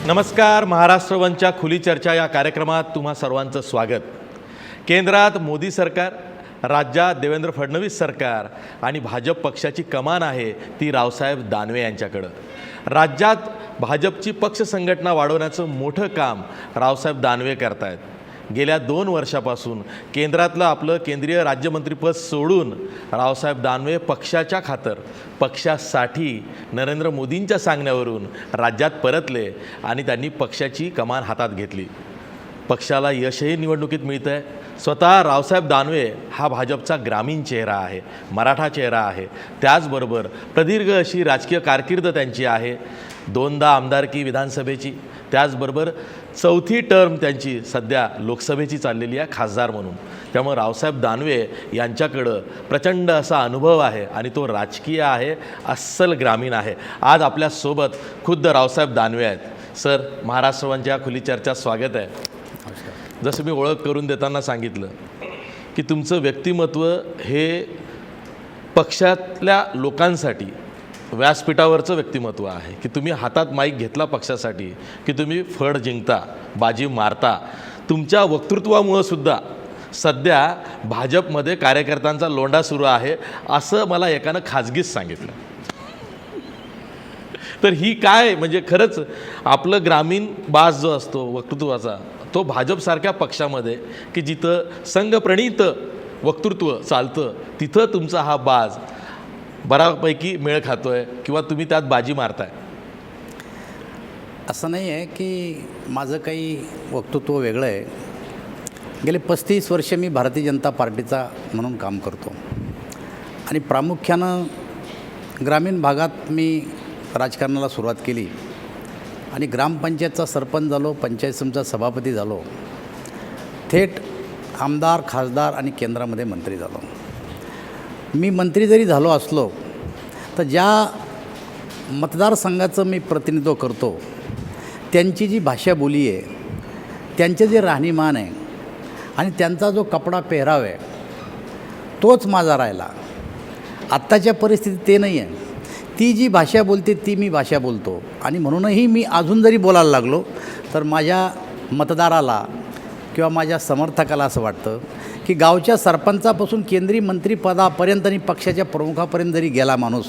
नमस्कार. महाराष्ट्र वनच्या खुली चर्चा या कार्यक्रमात तुम्हा सर्वांचं स्वागत. केंद्रात मोदी सरकार, राज्यात देवेंद्र फडणवीस सरकार आणि भाजप पक्षाची कमान आहे ती रावसाहेब दानवे यांच्याकडं. राज्यात भाजपची पक्ष संघटना वाढवण्याचं मोठं काम रावसाहेब दानवे करतायत. गेल्या 2 वर्षापासून केंद्रातलं आपलं केंद्रीय राज्यमंत्रीपद सोडून रावसाहेब दानवे पक्षाच्या खातर, पक्षासाठी नरेंद्र मोदींच्या सांगण्यावरून राज्यात परतले आणि त्यांनी पक्षाची कमान हातात घेतली. पक्षाला यशही निवडणुकीत मिळतं आहे. स्वतः रावसाहेब दानवे हा भाजपचा ग्रामीण चेहरा आहे, मराठा चेहरा आहे. त्याचबरोबर प्रदीर्घ अशी राजकीय कारकीर्द त्यांची आहे. 2दा आमदारकी विधानसभेची, त्याचबरोबर 4थी टर्म त्यांची सध्या लोकसभेची चाललेली आहे खासदार म्हणून. त्यामुळे रावसाहेब दानवे यांच्याकडं प्रचंड असा अनुभव आहे आणि तो राजकीय आहे, अस्सल ग्रामीण आहे. आज आपल्यासोबत खुद्द रावसाहेब दानवे आहेत. सर, महाराष्ट्र वनच्या खुली चर्चा स्वागत आहे. जसं मी ओळख करून देताना सांगितलं की तुमचं व्यक्तिमत्व हे पक्षातल्या लोकांसाठी व्यासपीठावरचं व्यक्तिमत्व आहे, की तुम्ही हातात माईक घेतला पक्षासाठी की तुम्ही फड जिंकता, बाजी मारता. तुमच्या वक्तृत्वामुळं सुद्धा सध्या भाजपमध्ये कार्यकर्त्यांचा लोंढा सुरू आहे असं मला एकानं खाजगीच सांगितलं. तर ही काय म्हणजे खरंच आपलं ग्रामीण बाज जो असतो वक्तृत्वाचा, तो भाजपसारख्या पक्षामध्ये की जिथं संघप्रणीत वक्तृत्व चालतं तिथं तुमचा हा बाज बऱ्यापैकी मेळ खातो आहे किंवा तुम्ही त्यात बाजी मारताय. असं नाही आहे की माझं काही वक्तृत्व वेगळं आहे. गेले 35 वर्ष मी भारतीय जनता पार्टीचा म्हणून काम करतो आणि प्रामुख्यानं ग्रामीण भागात मी राजकारणाला सुरुवात केली आणि ग्रामपंचायतचा सरपंच झालो, पंचायत समितीचा सभापती झालो, थेट आमदार, खासदार आणि केंद्रामध्ये मंत्री झालो. मी मंत्री जरी झालो असलो तर ज्या मतदारसंघाचं मी प्रतिनिधित्व करतो त्यांची जी भाषा बोली आहे, त्यांचे जे राहणीमान आहे आणि त्यांचा जो कपडा पेहराव आहे तोच माझा राहिला. आत्ताच्या परिस्थितीत ते नाही आहे. ती जी भाषा बोलते ती मी भाषा बोलतो आणि म्हणूनही मी अजून जरी बोलायला लागलो तर माझ्या मतदाराला किंवा माझ्या समर्थकाला असं वाटतं की गावच्या सरपंचापासून केंद्रीय मंत्रिपदापर्यंत आणि पक्षाच्या प्रमुखापर्यंत जरी गेला माणूस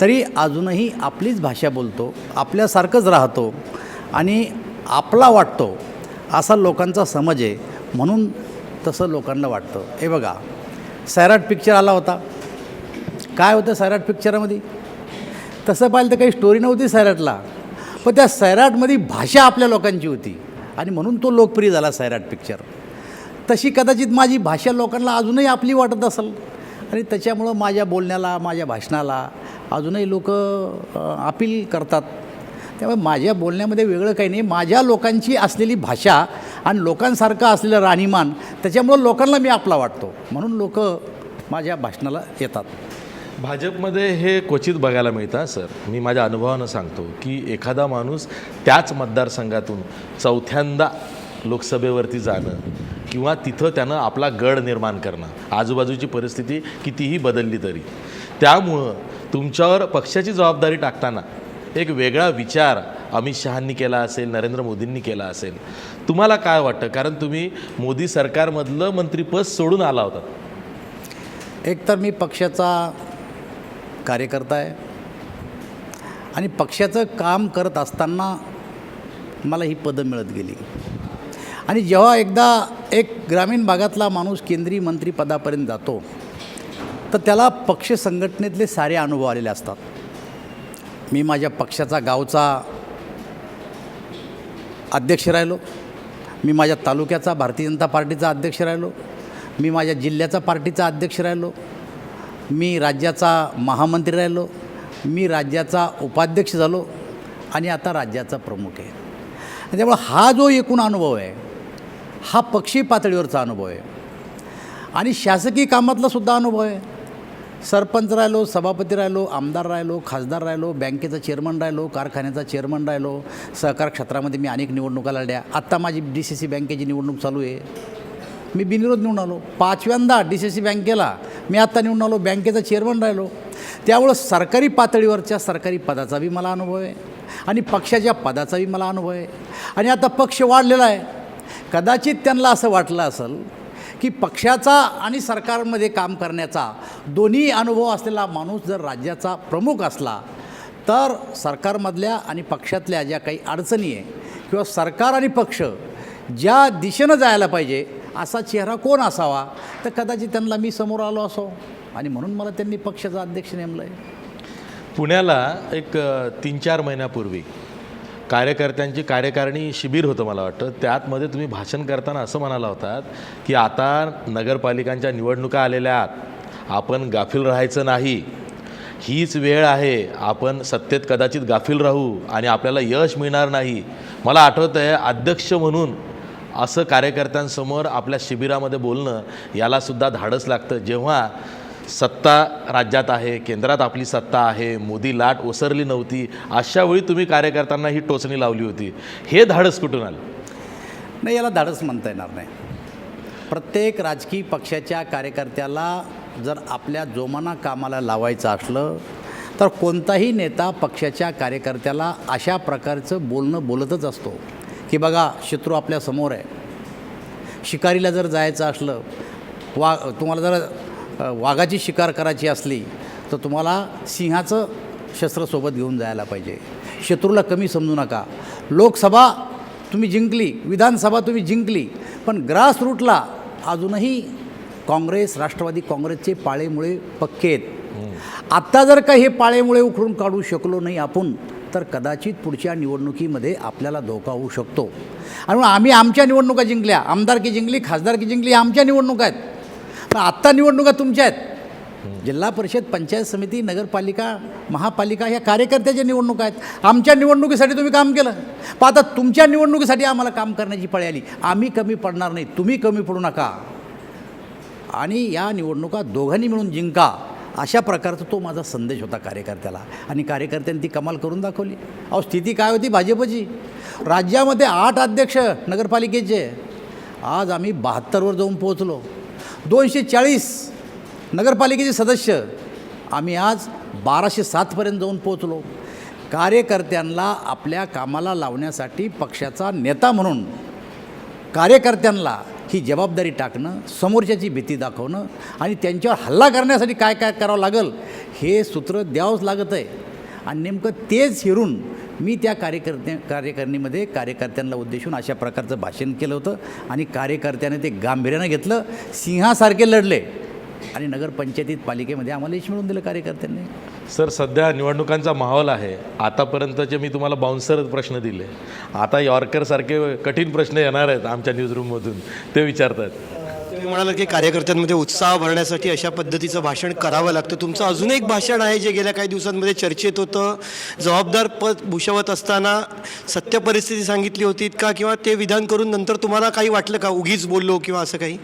तरी अजूनही आपलीच भाषा बोलतो, आपल्यासारखंच राहतो आणि आपला वाटतो असा लोकांचा समज आहे. म्हणून तसं लोकांना वाटतं. हे बघा, सैराट पिक्चर आला होता. काय होतं सैराट पिक्चरामध्ये? तसं पाहिलं तर काही स्टोरी नव्हती सैराटला, पण त्या सैराटमध्ये भाषा आपल्या लोकांची होती आणि म्हणून तो लोकप्रिय झाला सैराट पिक्चर. तशी कदाचित माझी भाषा लोकांना अजूनही आपली वाटत असेल आणि त्याच्यामुळं माझ्या बोलण्याला, माझ्या भाषणाला अजूनही लोक अपील करतात. त्यामुळे माझ्या बोलण्यामध्ये वेगळं काही नाही. माझ्या लोकांची असलेली भाषा आणि लोकांसारखं असलेलं राहणीमान, त्याच्यामुळं लोकांना मी आपला वाटतो म्हणून लोक माझ्या भाषणाला येतात. भाजपमध्ये हे क्वचित बघायला मिळतं सर. मी माझ्या अनुभवानं सांगतो की एखादा माणूस त्याच मतदारसंघातून 4थ्यांदा लोकसभेवरती जाणं किंवा तिथं त्यानं आपला गड निर्माण करणं, आजूबाजूची परिस्थिती कितीही बदलली तरी, त्यामुळं तुमच्यावर पक्षाची जबाबदारी टाकताना एक वेगळा विचार अमित शहांनी केला असेल, नरेंद्र मोदींनी केला असेल. तुम्हाला काय वाटतं? कारण तुम्ही मोदी सरकारमधलं मंत्रिपद सोडून आला होता. एकतर मी पक्षाचा कार्यकर्ता आहे आणि पक्षाचं काम करत असताना मला ही पदं मिळत गेली आणि जेव्हा एकदा एक ग्रामीण भागातला माणूस केंद्रीय मंत्रिपदापर्यंत जातो तर त्याला पक्ष संघटनेतले सारे अनुभव आलेले असतात. मी माझ्या पक्षाचा गावचा अध्यक्ष राहिलो, मी माझ्या तालुक्याचा भारतीय जनता पार्टीचा अध्यक्ष राहिलो, मी माझ्या जिल्ह्याचा पार्टीचा अध्यक्ष राहिलो, मी राज्याचा महामंत्री राहिलो, मी राज्याचा उपाध्यक्ष झालो आणि आता राज्याचा प्रमुख आहे. त्यामुळे हा जो एकूण अनुभव आहे हा पक्षी पातळीवरचा अनुभव आहे आणि शासकीय कामातला सुद्धा अनुभव आहे. सरपंच राहिलो, सभापती राहिलो, आमदार राहिलो, खासदार राहिलो, बँकेचा चेअरमन राहिलो, कारखान्याचा चेअरमन राहिलो, सहकार क्षेत्रामध्ये मी अनेक निवडणुका लढल्या. आत्ता माझी DCC बँकेची निवडणूक चालू आहे. मी बिनविरोध निवडून आलो. 5व्यांदा DCC बँकेला मी आत्ता निवडून आलो, बँकेचा चेअरमन राहिलो. त्यामुळं सरकारी पातळीवरच्या सरकारी पदाचा बी मला अनुभव आहे आणि पक्षाच्या पदाचाही मला अनुभव आहे. आणि आता पक्ष वाढलेला आहे. कदाचित त्यांना असं वाटलं असेल की पक्षाचा आणि सरकारमध्ये काम करण्याचा दोन्ही अनुभव असलेला माणूस जर राज्याचा प्रमुख असला तर सरकारमधल्या आणि पक्षातल्या ज्या काही अडचणी आहे किंवा सरकार आणि पक्ष ज्या दिशेनं जायला पाहिजे असा चेहरा कोण असावा, तर कदाचित त्यांना मी समोर आलो असो आणि म्हणून मला त्यांनी पक्षाचा अध्यक्ष नेमलं आहे. पुण्याला एक 3-4 महिन्यापूर्वी कार्यकर्त्यांची कार्यकारिणी शिबिर होतं मला वाटतं. त्यातमध्ये तुम्ही भाषण करताना असं म्हणाला होतात की आता नगरपालिकांच्या निवडणुका आलेल्या आहेत, आपण गाफील राहायचं नाही, हीच वेळ आहे, आपण सत्तेत कदाचित गाफील राहू आणि आपल्याला यश मिळणार नाही. मला आठवतं आहे अध्यक्ष म्हणून असं कार्यकर्त्यांसमोर आपल्या शिबिरामध्ये बोलणं यालासुद्धा धाडस लागतं. जेव्हा सत्ता राज्यात आहे, केंद्रात आपली सत्ता आहे, मोदी लाट ओसरली नव्हती, अशावेळी तुम्ही कार्यकर्त्यांना ही टोचणी लावली होती. हे धाडस कुठून आलं? नाही, याला धाडस म्हणता येणार नाही. प्रत्येक राजकीय पक्षाच्या कार्यकर्त्याला जर आपल्या जोमाना कामाला लावायचं असलं तर कोणताही नेता पक्षाच्या कार्यकर्त्याला अशा प्रकारचं बोलणं बोलतच असतो की बघा शत्रू आपल्यासमोर आहे. शिकारीला जर जायचं असलं, तुम्हाला जर वाघाची शिकार करायची असली तर तुम्हाला सिंहाचं शस्त्र सोबत घेऊन जायला पाहिजे. शत्रूला कमी समजू नका. लोकसभा तुम्ही जिंकली, विधानसभा तुम्ही जिंकली, पण ग्रास रूटला अजूनही काँग्रेस, राष्ट्रवादी काँग्रेसचे पाळेमुळे पक्के आहेत. आत्ता जर का हे पाळेमुळे उखडून काढू शकलो नाही आपण तर कदाचित पुढच्या निवडणुकीमध्ये आपल्याला धोका होऊ शकतो. आणि आम्ही आमच्या निवडणुका जिंकल्या, आमदारकी जिंकली, खासदारकी जिंकली, आमच्या निवडणुका आहेत. पण आत्ता निवडणुका तुमच्या आहेत. जिल्हा परिषद, पंचायत समिती, नगरपालिका, महापालिका ह्या कार्यकर्त्याच्या निवडणुका आहेत. आमच्या निवडणुकीसाठी तुम्ही काम केलं, पण आता तुमच्या निवडणुकीसाठी आम्हाला काम करण्याची पाळी आली. आम्ही कमी पडणार नाही, तुम्ही कमी पडू नका आणि या निवडणुका दोघांनी मिळून जिंका, अशा प्रकारचा तो माझा संदेश होता कार्यकर्त्याला. आणि कार्यकर्त्यांनी ती कमाल करून दाखवली. अहो, स्थिती काय होती भाजपची? राज्यामध्ये 8 अध्यक्ष नगरपालिकेचे, आज आम्ही 72वर जाऊन पोहोचलो. 240 नगरपालिकेचे सदस्य, आम्ही आज 1207पर्यंत जाऊन पोहोचलो. कार्यकर्त्यांना आपल्या कामाला लावण्यासाठी पक्षाचा नेता म्हणून कार्यकर्त्यांना ही जबाबदारी टाकणं, समोरच्याची भीती दाखवणं आणि त्यांच्यावर हल्ला करण्यासाठी काय काय करावं लागेल हे सूत्र द्यावंच लागत आहे. आणि नेमकं तेच हिरून मी त्या कार्यकारिणीमध्ये कार्यकर्त्यांना उद्देशून अशा प्रकारचं भाषण केलं होतं आणि कार्यकर्त्याने ते गांभीर्यानं घेतलं, सिंहासारखे लढले आणि नगरपंचायतीत पालिकेमध्ये आम्हाला यश मिळवून दिलं कार्यकर्त्यांनी. सर, सध्या निवडणुकांचा माहोल आहे. आतापर्यंतचे मी तुम्हाला बाउन्सर प्रश्न दिले, आता यॉर्करसारखे कठीण प्रश्न येणार आहेत आमच्या न्यूजरूममधून, ते विचारतात. तुम्ही म्हणालात की कार्यकर्त्यांमध्ये उत्साह भरण्यासाठी अशा पद्धतीचं भाषण करावं लागतं. तुमचं अजून एक भाषण आहे जे गेल्या काही दिवसांमध्ये चर्चेत होतं. जबाबदार पद भूषवत असताना सत्य परिस्थिती सांगितली होती का, किंवा ते विधान करून नंतर तुम्हाला काही वाटलं का उगीच बोललो किंवा असं काही?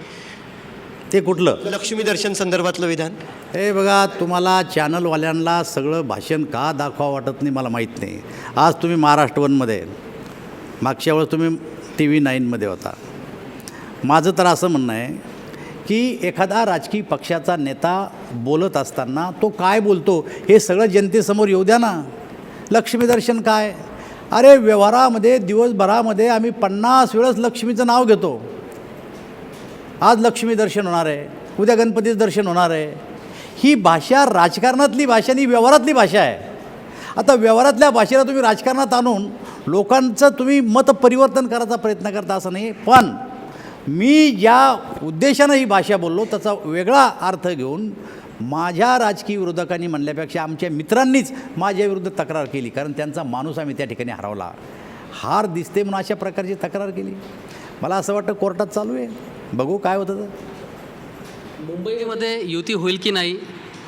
ते कुठलं? लक्ष्मी दर्शन संदर्भातलं विधान. हे बघा, तुम्हाला चॅनलवाल्यांना सगळं भाषण का दाखवा वाटत नाही मला माहीत नाही. आज तुम्ही महाराष्ट्र वनमध्ये, मागच्या वेळेस तुम्ही TV9मध्ये होता. माझं तर असं म्हणणं आहे की एखादा राजकीय पक्षाचा नेता बोलत असताना तो काय बोलतो हे सगळं जनतेसमोर येऊ द्या ना. लक्ष्मी दर्शन काय? अरे व्यवहारामध्ये दिवसभरामध्ये आम्ही 50 वेळेस लक्ष्मीचं नाव घेतो. आज लक्ष्मी दर्शन होणार आहे, उद्या गणपतीचं दर्शन होणार आहे. ही भाषा राजकारणातली भाषा आणि व्यवहारातली भाषा आहे. आता व्यवहारातल्या भाषेला तुम्ही राजकारणात आणून लोकांचं तुम्ही मत परिवर्तन करायचा प्रयत्न करता असं नाही. पण मी ज्या उद्देशानं ही भाषा बोललो त्याचा वेगळा अर्थ घेऊन माझ्या राजकीय विरोधकांनी म्हणल्यापेक्षा आमच्या मित्रांनीच माझ्याविरुद्ध तक्रार केली, कारण त्यांचा माणूस आम्ही त्या ठिकाणी हरवला. हार दिसते म्हणून अशा प्रकारची तक्रार केली. मला असं वाटतं कोर्टात चालू आहे, बघू काय होतं. तर मुंबईमध्ये युती होईल की नाही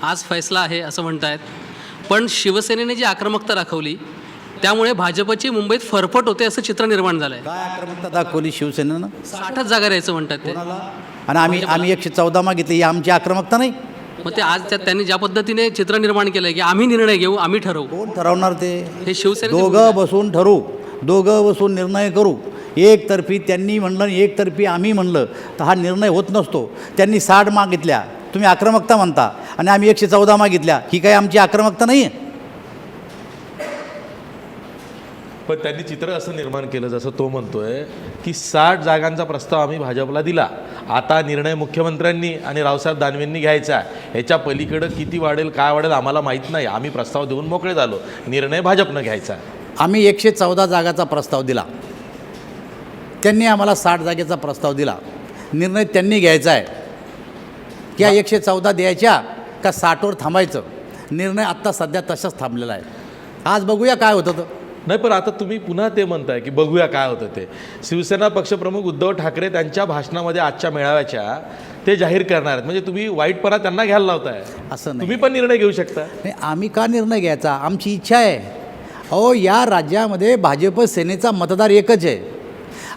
आज फैसला आहे असं म्हणतायत. पण शिवसेनेने जी आक्रमकता दाखवली त्यामुळे भाजपची मुंबईत फरफट होते असं चित्र निर्माण झालं आहे. काय आक्रमकता दाखवली शिवसेनेनं? 60च जागा द्यायचं म्हणतात ते. आणि आम्ही 114 मागितली, ही आमची आक्रमकता नाही. मग ते आज त्यांनी ज्या पद्धतीने चित्र निर्माण केलं आहे की आम्ही निर्णय घेऊ, आम्ही ठरवू. कोण ठरवणार ते? हे शिवसेने दोघं बसून ठरवू, दोघं बसून निर्णय करू. एकतर्फी त्यांनी म्हणलं आणि एकतर्फी आम्ही म्हणलं तर हा निर्णय होत नसतो. त्यांनी 60 मागितल्या, तुम्ही आक्रमकता म्हणता आणि आम्ही 114 मागितल्या, ही काही आमची आक्रमकता नाही आहे. पण त्यांनी चित्र असं निर्माण केलं जसं तो म्हणतोय की 60 जागांचा प्रस्ताव आम्ही भाजपला दिला, आता निर्णय मुख्यमंत्र्यांनी आणि रावसाहेब दानवेंनी घ्यायचा आहे, ह्याच्या पलीकडं किती वाढेल काय वाढेल आम्हाला माहीत नाही, आम्ही प्रस्ताव देऊन मोकळे झालो, निर्णय भाजपनं घ्यायचा आहे. आम्ही 114 जागाचा प्रस्ताव दिला, त्यांनी आम्हाला 60 जागेचा प्रस्ताव दिला, निर्णय त्यांनी घ्यायचा आहे की 114 द्यायच्या का 60वर थांबायचं. निर्णय आत्ता सध्या तसाच थांबलेला आहे. आज बघूया काय होतं. तर नाही, पण आता तुम्ही पुन्हा ते म्हणताय की बघूया काय होतं ते. शिवसेना पक्षप्रमुख उद्धव ठाकरे त्यांच्या भाषणामध्ये आजच्या मेळाव्याच्या ते जाहीर करणार आहेत, म्हणजे तुम्ही वाईटपणा त्यांना घ्यायला लावताय. असं नाही. तुम्ही पण निर्णय घेऊ शकता. नाही, आम्ही का निर्णय घ्यायचा, आमची इच्छा आहे. अहो, या राज्यामध्ये भाजप सेनेचा मतदार एकच आहे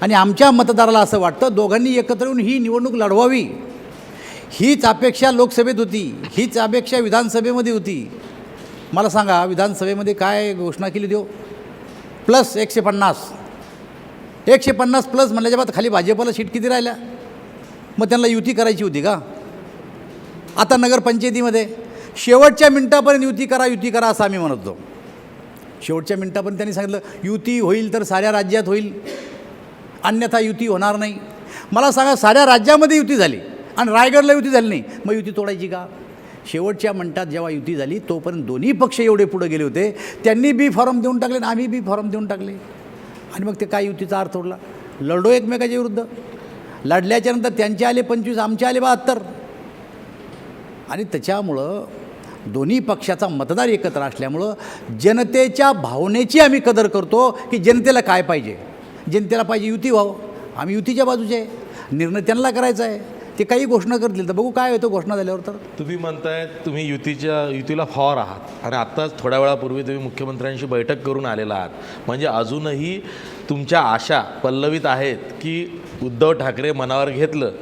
आणि आमच्या मतदाराला असं वाटतं दोघांनी एकत्र येऊन ही निवडणूक लढवावी. हीच अपेक्षा लोकसभेत होती, हीच अपेक्षा विधानसभेमध्ये होती. मला सांगा, विधानसभेमध्ये काय घोषणा केली देऊ? प्लस 150 प्लस म्हणल्याच्या बाद खाली भाजपला सीट किती राहिल्या? मग त्यांना युती करायची होती का? आता नगरपंचायतीमध्ये शेवटच्या मिनटापर्यंत युती करा असं आम्ही म्हणत होतो. शेवटच्या मिनटापर्यंत त्यांनी सांगितलं युती होईल तर साऱ्या राज्यात होईल, अन्यथा युती होणार नाही. मला सांगा, साऱ्या राज्यामध्ये युती झाली आणि रायगडला युती झाली नाही, मग युती तोडायची का? शेवटच्या मिनिटात जेव्हा युती झाली तोपर्यंत दोन्ही पक्ष एवढे पुढे गेले होते, त्यांनी बी फॉर्म देऊन टाकले आणि आम्ही बी फॉर्म देऊन टाकले आणि मग ते काय युतीचा अर्थ उरला? लढलो एकमेकाच्या विरुद्ध. लढल्याच्या नंतर त्यांचे आले 25, आमचे आले 72 आणि त्याच्यामुळं दोन्ही पक्षाचा मतदार एकत्र असल्यामुळं जनतेच्या भावनेची आम्ही कदर करतो की जनतेला काय पाहिजे. जनतेला पाहिजे युती व्हावं, आम्ही युतीच्या बाजूचे आहे. निर्णय त्यांना करायचा आहे. ते काही घोषणा करतील तर बघू काय होतं घोषणा झाल्यावर. तर तुम्ही म्हणताय तुम्ही युतीला फॉर आहात आणि आत्ताच थोड्या वेळापूर्वी तुम्ही मुख्यमंत्र्यांशी बैठक करून आलेला आहात, म्हणजे अजूनही तुमच्या आशा पल्लवित आहेत की उद्धव ठाकरे मनावर घेतलं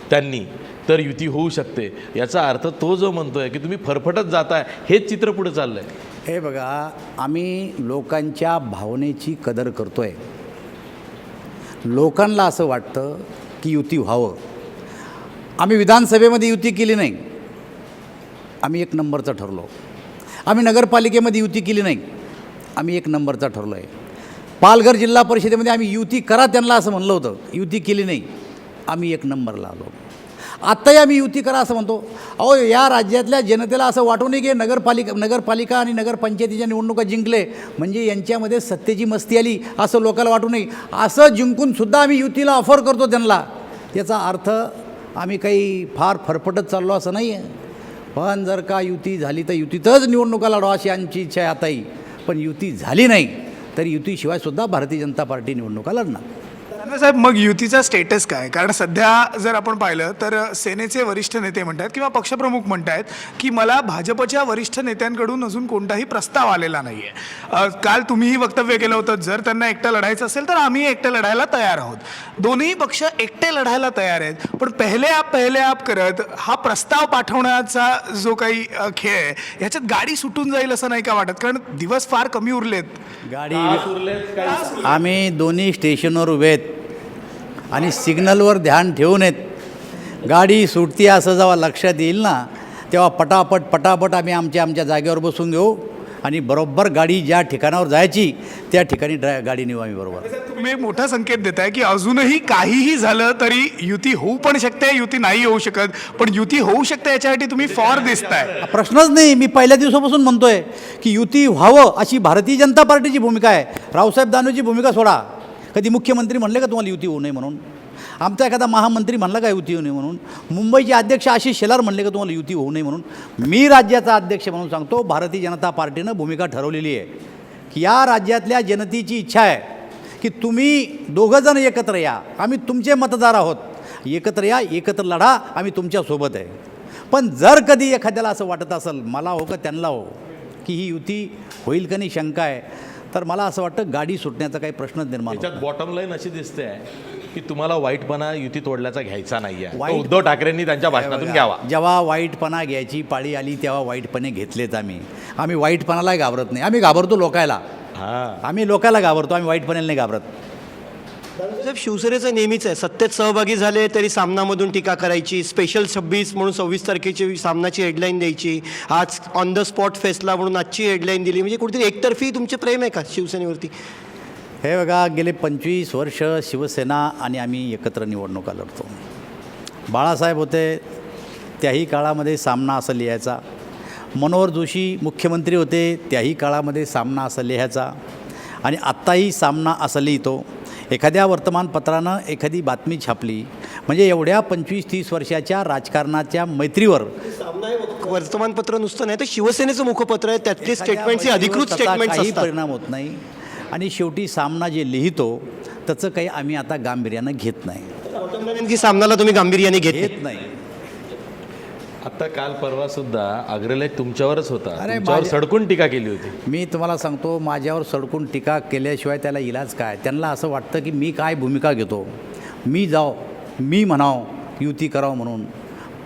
त्यांनी तर युती होऊ शकते. याचा अर्थ तो जो म्हणतोय की तुम्ही फरफटत जाताय, हेच चित्र पुढे चाललं आहे. हे बघा, आम्ही लोकांच्या भावनेची कदर करतो आहे. लोकांना असं वाटतं की युती व्हावं. आम्ही विधानसभेमध्ये युती केली नाही, आम्ही 1 नंबरचं ठरलो. आम्ही नगरपालिकेमध्ये युती केली नाही, आम्ही 1 नंबरचा ठरलो आहे. पालघर जिल्हा परिषदेमध्ये आम्ही युती करा त्यांना असं म्हणलं होतं, युती केली नाही, आम्ही 1 नंबरला आलो. आत्ताही आम्ही युती करा असं म्हणतो. अहो, या राज्यातल्या जनतेला असं वाटू नये की नगरपालिका आणि नगरपंचायतीच्या निवडणुका जिंकले म्हणजे यांच्यामध्ये सत्तेची मस्ती आली असं लोकांना वाटू नये. असं जिंकूनसुद्धा आम्ही युतीला ऑफर करतो त्यांना. याचा अर्थ आम्ही काही फार फरफटत चाललो असं नाही आहे. पण जर का युती झाली तर युतीतच निवडणुका लढवा अशी आमची इच्छा आहे आताही. पण युती झाली नाही तर युतीशिवायसुद्धा भारतीय जनता पार्टी निवडणुका लढणार. साहेब, मग युतीचा स्टेटस काय? कारण सध्या जर आपण पाहिलं तर सेनेचे वरिष्ठ नेते म्हणतात किंवा पक्षप्रमुख म्हणतात की मला भाजपच्या वरिष्ठ नेत्यांकडून अजून कोणताही प्रस्ताव आलेला नाही आहे. काल तुम्हीही वक्तव्य केलं होतं, जर त्यांना एकटं लढायचं असेल तर आम्ही एकटं लढायला तयार आहोत. दोन्ही पक्ष एकटे लढायला तयार आहेत, पण पहिले आप करत हा प्रस्ताव पाठवण्याचा जो काही खेळ आहे ह्याच्यात गाडी सुटून जाईल असं नाही का वाटत? कारण दिवस फार कमी उरलेत. गाडी आम्ही दोन्ही स्टेशनवर उभे आहेत आणि सिग्नलवर ध्यान ठेवून आहेत. गाडी सुटती असं जेव्हा लक्षात येईल ना तेव्हा पटापट आम्ही आमच्या जागेवर बसून घेऊ आणि बरोबर गाडी ज्या ठिकाणावर जायची त्या ठिकाणी गाडी नेऊ आम्ही बरोबर. तुम्ही एक मोठा संकेत देताय की अजूनही काहीही झालं तरी युती होऊ पण शकते, युती नाही होऊ शकत, पण युती होऊ शकते याच्यासाठी तुम्ही फॉर दिसताय. प्रश्नच नाही. मी पहिल्या दिवसापासून म्हणतोय की युती व्हावं अशी भारतीय जनता पार्टीची भूमिका आहे. रावसाहेब दानवेची भूमिका सोडा. कधी मुख्यमंत्री म्हणले का तुम्हाला युती होऊ नये म्हणून? आमचा एखादा महामंत्री म्हणला का युती होऊ नये म्हणून? मुंबईचे अध्यक्ष आशिष शेलार म्हणले का तुम्हाला युती होऊ नये म्हणून? मी राज्याचा अध्यक्ष म्हणून सांगतो, भारतीय जनता पार्टीनं भूमिका ठरवलेली आहे की या राज्यातल्या जनतेची इच्छा आहे की तुम्ही दोघंजण एकत्र या, आम्ही तुमचे मतदार आहोत, एकत्र या, एकत्र लढा, आम्ही तुमच्यासोबत आहे. पण जर कधी एखाद्याला असं वाटत असेल मला हो का त्यांना हो की ही युती होईल का नाही शंका आहे, तर मला असं वाटतं गाडी सुटण्याचा काही प्रश्नच निर्माण त्याच्यात बॉटम लाईन अशी दिसते आहे की तुम्हाला वाईटपणा युती तोडल्याचा घ्यायचा नाही आहे. तो उद्धव ठाकरेंनी त्यांच्या भाषणातून घ्यावा. जेव्हा वाईटपणा घ्यायची पाळी आली तेव्हा वाईटपणे घेतलेत आम्ही वाईटपणाला घाबरत नाही. आम्ही घाबरतो लोकायला. आम्ही लोकायला घाबरतो, आम्ही वाईटपणाला नाही घाबरत. साहेब, शिवसेनेचं नेहमीच आहे, सत्तेत सहभागी झाले तरी सामनामधून टीका करायची, स्पेशल 26 म्हणून 26 तारखेची सामनाची हेडलाईन द्यायची, आज ऑन द स्पॉट फेस्टला म्हणून आजची हेडलाईन दिली. म्हणजे कुठेतरी एकतर्फी तुमचे प्रेम आहे का शिवसेनेवरती? हे बघा, गेले 25 वर्ष शिवसेना आणि आम्ही एकत्र निवडणुका लढतो. बाळासाहेब होते त्याही काळामध्ये सामना असं लिहायचा, मनोहर जोशी मुख्यमंत्री होते त्याही काळामध्ये सामना असं लिहायचा, आणि आत्ताही सामना असं लिहितो. एखाद्या वर्तमानपत्रानं एखादी बातमी छापली म्हणजे एवढ्या 25-30 वर्षाच्या राजकारणाच्या मैत्रीवर सामना हे वर्तमानपत्र नुसतं नाही तर शिवसेनेचं मुखपत्र आहे, त्यातली स्टेटमेंट्स ही अधिकृत त्याचा स्टेटमेंट्स काही असतात. परिणाम होत नाही. आणि शेवटी सामना जे लिहितो त्याचं काही आम्ही आता गांभीर्यानं घेत नाही की सामनाला तुम्ही गांभीर्याने घेत नाही. आता काल परवा सुद्धा अग्रलेख तुमच्यावरच होता, अरे तुमच्यावर माझ्या- सडकून टीका केली होती. मी तुम्हाला सांगतो, माझ्यावर सडकून टीका केल्याशिवाय त्याला इलाज काय? त्यांना असं वाटतं की मी काय भूमिका घेतो, मी मी म्हणाव युती करावं म्हणून.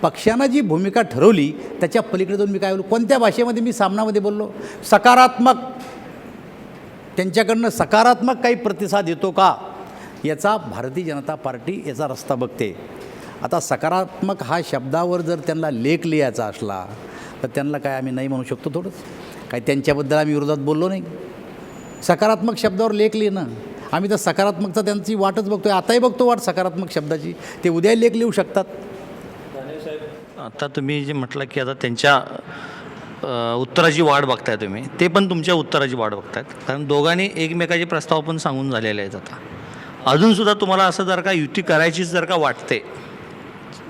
पक्षानं जी भूमिका ठरवली त्याच्या पलीकडे जाऊन मी काय बोलू? कोणत्या भाषेमध्ये मी सामनामध्ये बोललो? सकारात्मक, त्यांच्याकडनं सकारात्मक काही प्रतिसाद येतो का याचा भारतीय जनता पार्टी याचा रस्ता बघते. आता सकारात्मक हा शब्दावर जर त्यांना लेख लिहायचा असला तर त्यांना काय आम्ही नाही म्हणू शकतो? थोडंच काय त्यांच्याबद्दल आम्ही विरोधात बोललो नाही. सकारात्मक शब्दावर लेख लिहिणं, आम्ही तर सकारात्मकता त्यांची वाटच बघतोय, आताही बघतो वाट सकारात्मक शब्दाची. ते उद्याही लेख लिहू शकतात. आता तुम्ही जे म्हटलं की आता त्यांच्या उत्तराची वाट बघताय तुम्ही, ते पण तुमच्या उत्तराची वाट बघतायत, कारण दोघांनी एकमेकाचे प्रस्ताव पण सांगून झालेले आहेत. आता अजूनसुद्धा तुम्हाला असं जर का युती करायचीच जर का वाटते,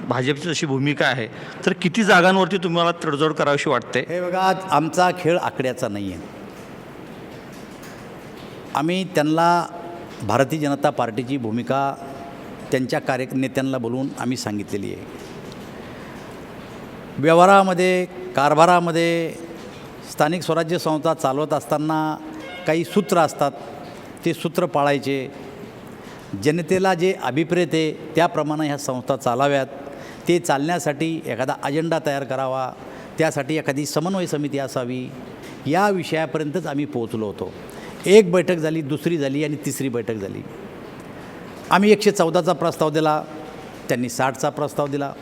भाजपची जशी भूमिका आहे, तर किती जागांवरती तुम्हाला तडजोड करावीशी वाटते? हे बघा, आज आमचा खेळ आकड्याचा नाही आहे. आम्ही त्यांना भारतीय जनता पार्टीची भूमिका त्यांच्या नेत्यांना बोलवून आम्ही सांगितलेली आहे. व्यवहारामध्ये, कारभारामध्ये स्थानिक स्वराज्य संस्था चालवत असताना काही सूत्र असतात, ते सूत्र पाळायचे. जनतेला जे अभिप्रेत आहे त्याप्रमाणे ह्या संस्था चालाव्यात. ते चालण्यासाठी एखादा अजेंडा तयार करावा, त्यासाठी एखादी समन्वय समिती असावी, या विषयापर्यंतच आम्ही पोहोचलो होतो. एक बैठक झाली, दुसरी झाली आणि तिसरी बैठक झाली. आम्ही 114चा प्रस्ताव दिला, त्यांनी 60चा प्रस्ताव दिला.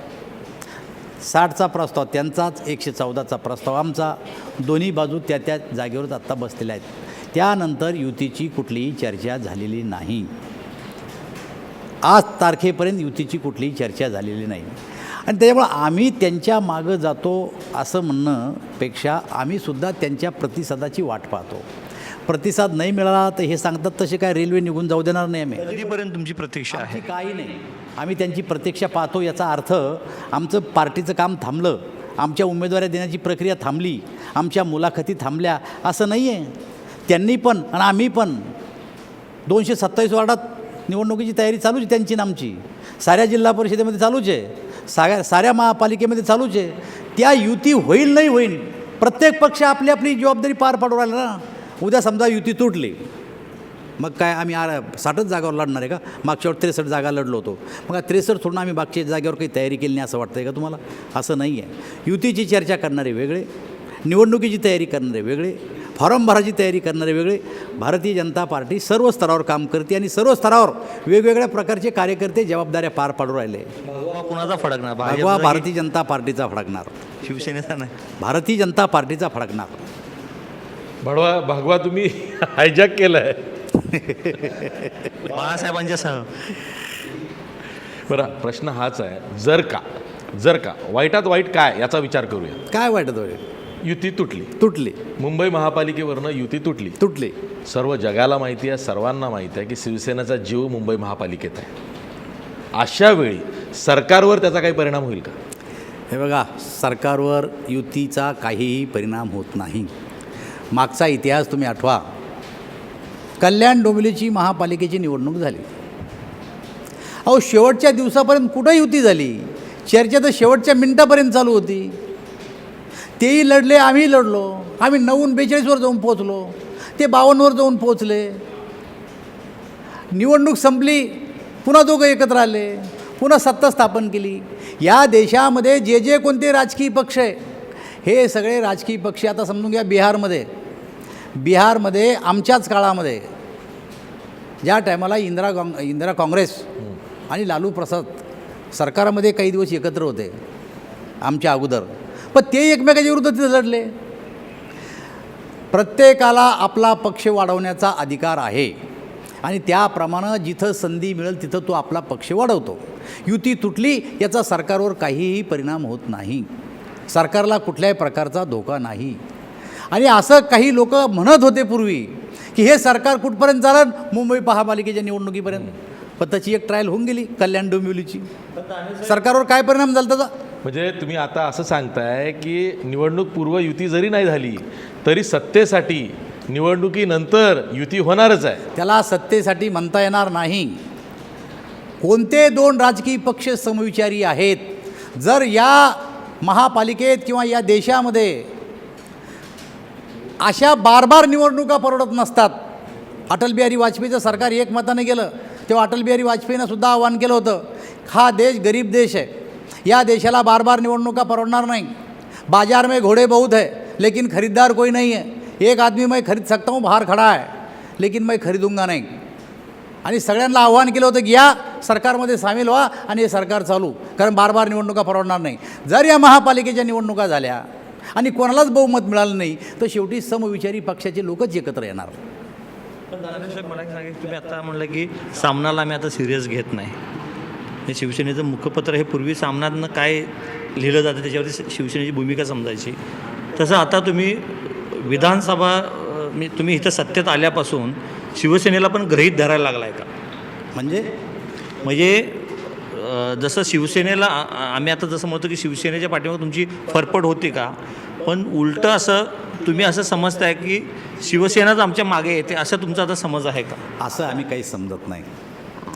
60चा प्रस्ताव त्यांचाच, 114चा प्रस्ताव आमचा. दोन्ही बाजू त्या त्या जागेवरच आत्ता बसलेल्या आहेत. त्यानंतर युतीची कुठलीही चर्चा झालेली नाही. आज तारखेपर्यंत युतीची कुठलीही चर्चा झालेली नाही. आणि त्याच्यामुळं आम्ही त्यांच्या मागं जातो असं म्हणण्यापेक्षा आम्हीसुद्धा त्यांच्या प्रतिसादाची वाट पाहतो. प्रतिसाद नाही मिळाला तर हे सांगतात तसे काय रेल्वे निघून जाऊ देणार नाही आम्ही. कधीपर्यंत तुमची प्रतीक्षा आहे? काही नाही, आम्ही त्यांची प्रतीक्षा पाहतो. याचा अर्थ आमचं पार्टीचं काम थांबलं, आमच्या उमेदवाऱ्या देण्याची प्रक्रिया थांबली, आमच्या मुलाखती थांबल्या असं नाही आहे. त्यांनी पण आणि आम्ही पण 227 वार्डात निवडणुकीची तयारी चालूच आहे त्यांची आणि आमची. साऱ्या जिल्हा परिषदेमध्ये चालूच आहे, साऱ्या महापालिकेमध्ये चालूच आहे. त्या युती होईल नाही होईल, प्रत्येक पक्ष आपली आपली जबाबदारी पार पाडू राहिला ना. उद्या समजा युती तुटली, मग काय आम्ही 60च जागावर लढणार आहे का? मागच्या वेळी 63 जागा लढलो होतो. मग 63 सोडून आम्ही बाकीच्या जागेवर काही तयारी केली नाही असं वाटतं आहे का तुम्हाला? असं नाही आहे. युतीची चर्चा करणारे वेगळे, निवडणुकीची तयारी करणारे वेगळे, फॉर्म भराची तयारी करणारे वेगळे. भारतीय जनता पार्टी सर्व स्तरावर काम करते आणि सर्व स्तरावर वेगवेगळ्या प्रकारचे कार्यकर्ते जबाबदाऱ्या पार पाडू राहिले. भगवा कुणाचा फडकणार? भगवा भारतीय जनता पार्टीचा फडकणार, शिवसेनेचा नाही. भारतीय जनता पार्टीचा फडकणार. भगवा तुम्ही हायजॅक केलं आहे. बाळासाहेबांच्या सह. बरं, प्रश्न हाच आहे, जर का वाईटात वाईट काय याचा विचार करूया. काय वाटत होईल? युती तुटली, मुंबई महापालिकेवरनं युती तुटली. सर्व जगाला माहिती आहे, सर्वांना माहिती आहे की शिवसेनेचा जीव मुंबई महापालिकेत आहे. अशा वेळी सरकारवर त्याचा काही परिणाम होईल का? हे बघा, सरकारवर युतीचा काहीही परिणाम होत नाही. मागचा इतिहास तुम्ही आठवा. कल्याण डोंबिवलीची महापालिकेची निवडणूक झाली. अहो, शेवटच्या दिवसापर्यंत कुठं युती झाली? चर्चा तर शेवटच्या मिनिटापर्यंत चालू होती. तेही लढले, आम्ही लढलो. आम्ही 49 जाऊन पोचलो, ते 52 जाऊन पोचले. निवडणूक संपली, पुन्हा दोघं एकत्र आले, पुन्हा सत्ता स्थापन केली. या देशामध्ये जे जे कोणते राजकीय पक्ष आहे, हे सगळे राजकीय पक्ष आता समजून घ्या. बिहारमध्ये आमच्याच काळामध्ये ज्या टायमाला इंदिरा काँग्रेस आणि लालू प्रसाद सरकारामध्ये काही दिवस एकत्र होते आमच्या अगोदर, पण ते एकमेकाच्या विरुद्ध तिथे लढले. प्रत्येकाला आपला पक्ष वाढवण्याचा अधिकार आहे आणि त्याप्रमाणे जिथं संधी मिळेल तिथं तो आपला पक्ष वाढवतो. युती तुटली याचा सरकारवर काहीही परिणाम होत नाही, सरकारला कुठल्याही प्रकारचा धोका नाही. आणि असं काही लोक म्हणत होते पूर्वी की हे सरकार कुठपर्यंत चालेल, मुंबई महापालिकेच्या निवडणुकीपर्यंत, पण त्याची एक ट्रायल होऊन गेली कल्याण डोंबिवलीची. सरकारवर काय परिणाम झाला त्याचा? म्हणजे तुम्ही आता असं सांगताय की निवडणूक पूर्व युती जरी नाही झाली तरी सत्तेसाठी निवडणुकीनंतर युती होणारच आहे. त्याला सत्तेसाठी म्हणता येणार नाही. कोणते दोन राजकीय पक्ष समविचारी आहेत? जर या महापालिकेत किंवा या देशामध्ये अशा बार निवडणुका परवडत नसतात. अटल बिहारी वाजपेयीचं सरकार एकमताने गेलं तेव्हा अटल बिहारी वाजपेयीनं सुद्धा आवाहन केलं होतं, हा देश गरीब देश है, या देशाला बार निवडणुका परवडणार नाही. बाजार में घोड़े बहुत है लेकिन खरीदार कोई नहीं है. एक आदमी मैं खरीद सकता हूँ, बाहर खड़ा है, लेकिन मैं खरीदूंगा नहीं. आणि सगळ्यांना आव्हान केलं होतं की या सरकारमध्ये सामील व्हा आणि हे सरकार चालू, कारण बार निवडणुका परवडणार नाही. जर या महापालिकेच्या निवडणुका झाल्या आणि कोणालाच बहुमत मिळालं नाही तर शेवटी समविचारी पक्षाचे लोकच एकत्र येणार. पण दानवेसाहेब मला एक सांगा, तुम्ही आता म्हणलं की सामनाला आम्ही आता सिरियस घेत नाही. हे शिवसेनेचं मुखपत्र हे पूर्वी सामन्यातनं काय लिहिलं जातं त्याच्यावरती शिवसेनेची भूमिका समजायची. तसं आता तुम्ही विधानसभा तुम्ही इथं सत्तेत आल्यापासून शिवसेनेला पण गृहीत धरायला लागला आहे का? म्हणजे जसं शिवसेनेला आम्ही आता जसं म्हणतो की शिवसेनेच्या पाठीमागे तुमची फरफट होती का, पण उलटं असं तुम्ही असं समजताय की शिवसेनाच आमच्या मागे येते असं तुमचा आता समज आहे का? असं आम्ही काही समजत नाही.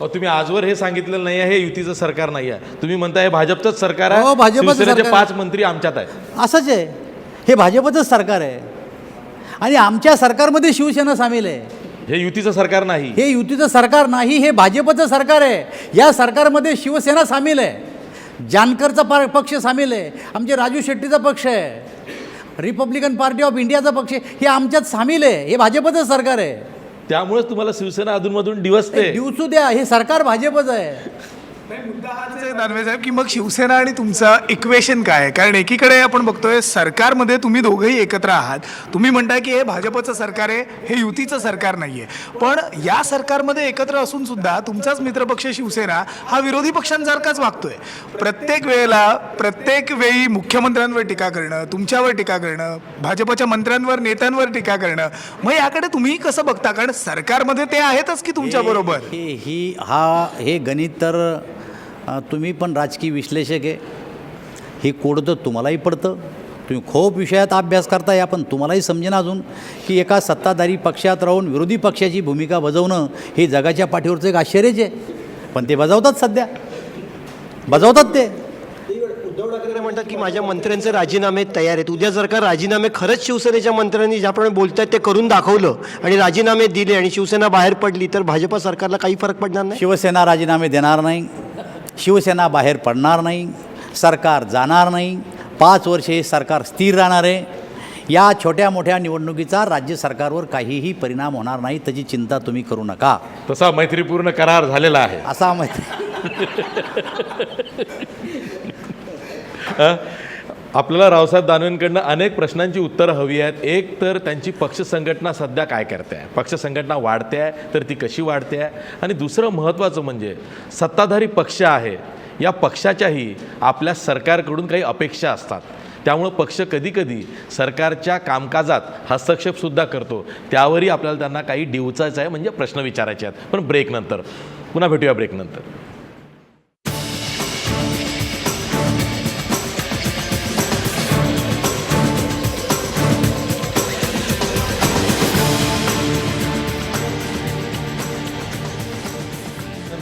तुम्ही आजवर हे सांगितलेलं नाही आहे हे युतीचं सरकार नाही आहे, तुम्ही म्हणताय हे भाजपचंच सरकार हो, आहे, भाजपचं शिवसेनेचे सरकार. 5 मंत्री आमच्यात आहेत. असंच आहे, हे भाजपचंच सरकार आहे आणि आमच्या सरकारमध्ये शिवसेना सामील आहे. हे युतीचं सरकार नाही. हे युतीचं सरकार नाही, हे भाजपचं सरकार आहे. या सरकारमध्ये शिवसेना सामील आहे, जानकरचा पक्ष सामील आहे, आमचे राजू शेट्टीचा पक्ष आहे, रिपब्लिकन पार्टी ऑफ इंडियाचा पक्ष, हे आमच्यात सामील आहे. हे भाजपचं सरकार आहे. त्यामुळेच तुम्हाला शिवसेना अधूनमधून डिवसते. दिवसू द्या, हे सरकार भाजपचं आहे. मुद्दा हाच आहे दानवे साहेब की मग शिवसेना आणि तुमचं इक्वेशन काय आहे? कारण एकीकडे आपण बघतोय सरकारमध्ये तुम्ही दोघंही एकत्र आहात, तुम्ही म्हणताय की हे भाजपचं सरकार आहे, हे युतीचं सरकार नाही आहे, पण या सरकारमध्ये एकत्र असून सुद्धा तुमचाच मित्रपक्ष शिवसेना हा विरोधी पक्षांसारखाच वागतोय. प्रत्येक वेळी मुख्यमंत्र्यांवर टीका करणं, तुमच्यावर टीका करणं, भाजपच्या मंत्र्यांवर नेत्यांवर टीका करणं, मग याकडे तुम्ही कसं बघता? कारण सरकारमध्ये ते आहेतच की तुमच्याबरोबर. हे गणित तर तुम्ही पण राजकीय विश्लेषक आहे, हे कोड तर तुम्हालाही पडतं, तुम्ही खूप विषयात अभ्यास करताय, पण तुम्हालाही समजेना अजून की एका सत्ताधारी पक्षात राहून विरोधी पक्षाची भूमिका बजावणं हे जगाच्या पाठीवरचं एक आश्चर्यच आहे. पण ते बजावतात, सध्या बजावतात ते. उद्धव ठाकरे म्हणतात की माझ्या मंत्र्यांचे राजीनामे तयार आहेत. उद्या जर का राजीनामे खरंच शिवसेनेच्या मंत्र्यांनी ज्याप्रमाणे बोलतात ते करून दाखवलं आणि राजीनामे दिले आणि शिवसेना बाहेर पडली तर भाजप सरकारला काही फरक पडणार नाही. शिवसेना राजीनामे देणार नाही, शिवसेना बाहेर पडणार नाही, सरकार जाणार नाही, 5 वर्षे हे सरकार स्थिर राहणार आहे. या छोट्या मोठ्या निवडणुकीचा राज्य सरकारवर काहीही परिणाम होणार नाही, त्याची चिंता तुम्ही करू नका. तसा मैत्रीपूर्ण करार झालेला आहे. असा माहिती आपल्याला रावसाहेब दानवेंकडनं अनेक प्रश्नांची उत्तरं हवी आहेत. एक तर त्यांची पक्ष संघटना सध्या काय करते आहे, पक्ष संघटना वाढते आहे तर ती कशी वाढते आहे, आणि दुसरं महत्त्वाचं म्हणजे सत्ताधारी पक्ष आहे, या पक्षाच्याही आपल्या सरकारकडून काही अपेक्षा असतात. त्यामुळं पक्ष कधीकधी सरकारच्या कामकाजात हस्तक्षेपसुद्धा करतो. त्यावरही आपल्याला त्यांना काही डिवचायचं आहे, म्हणजे प्रश्न विचारायचे आहेत. पण ब्रेकनंतर पुन्हा भेटूया. ब्रेकनंतर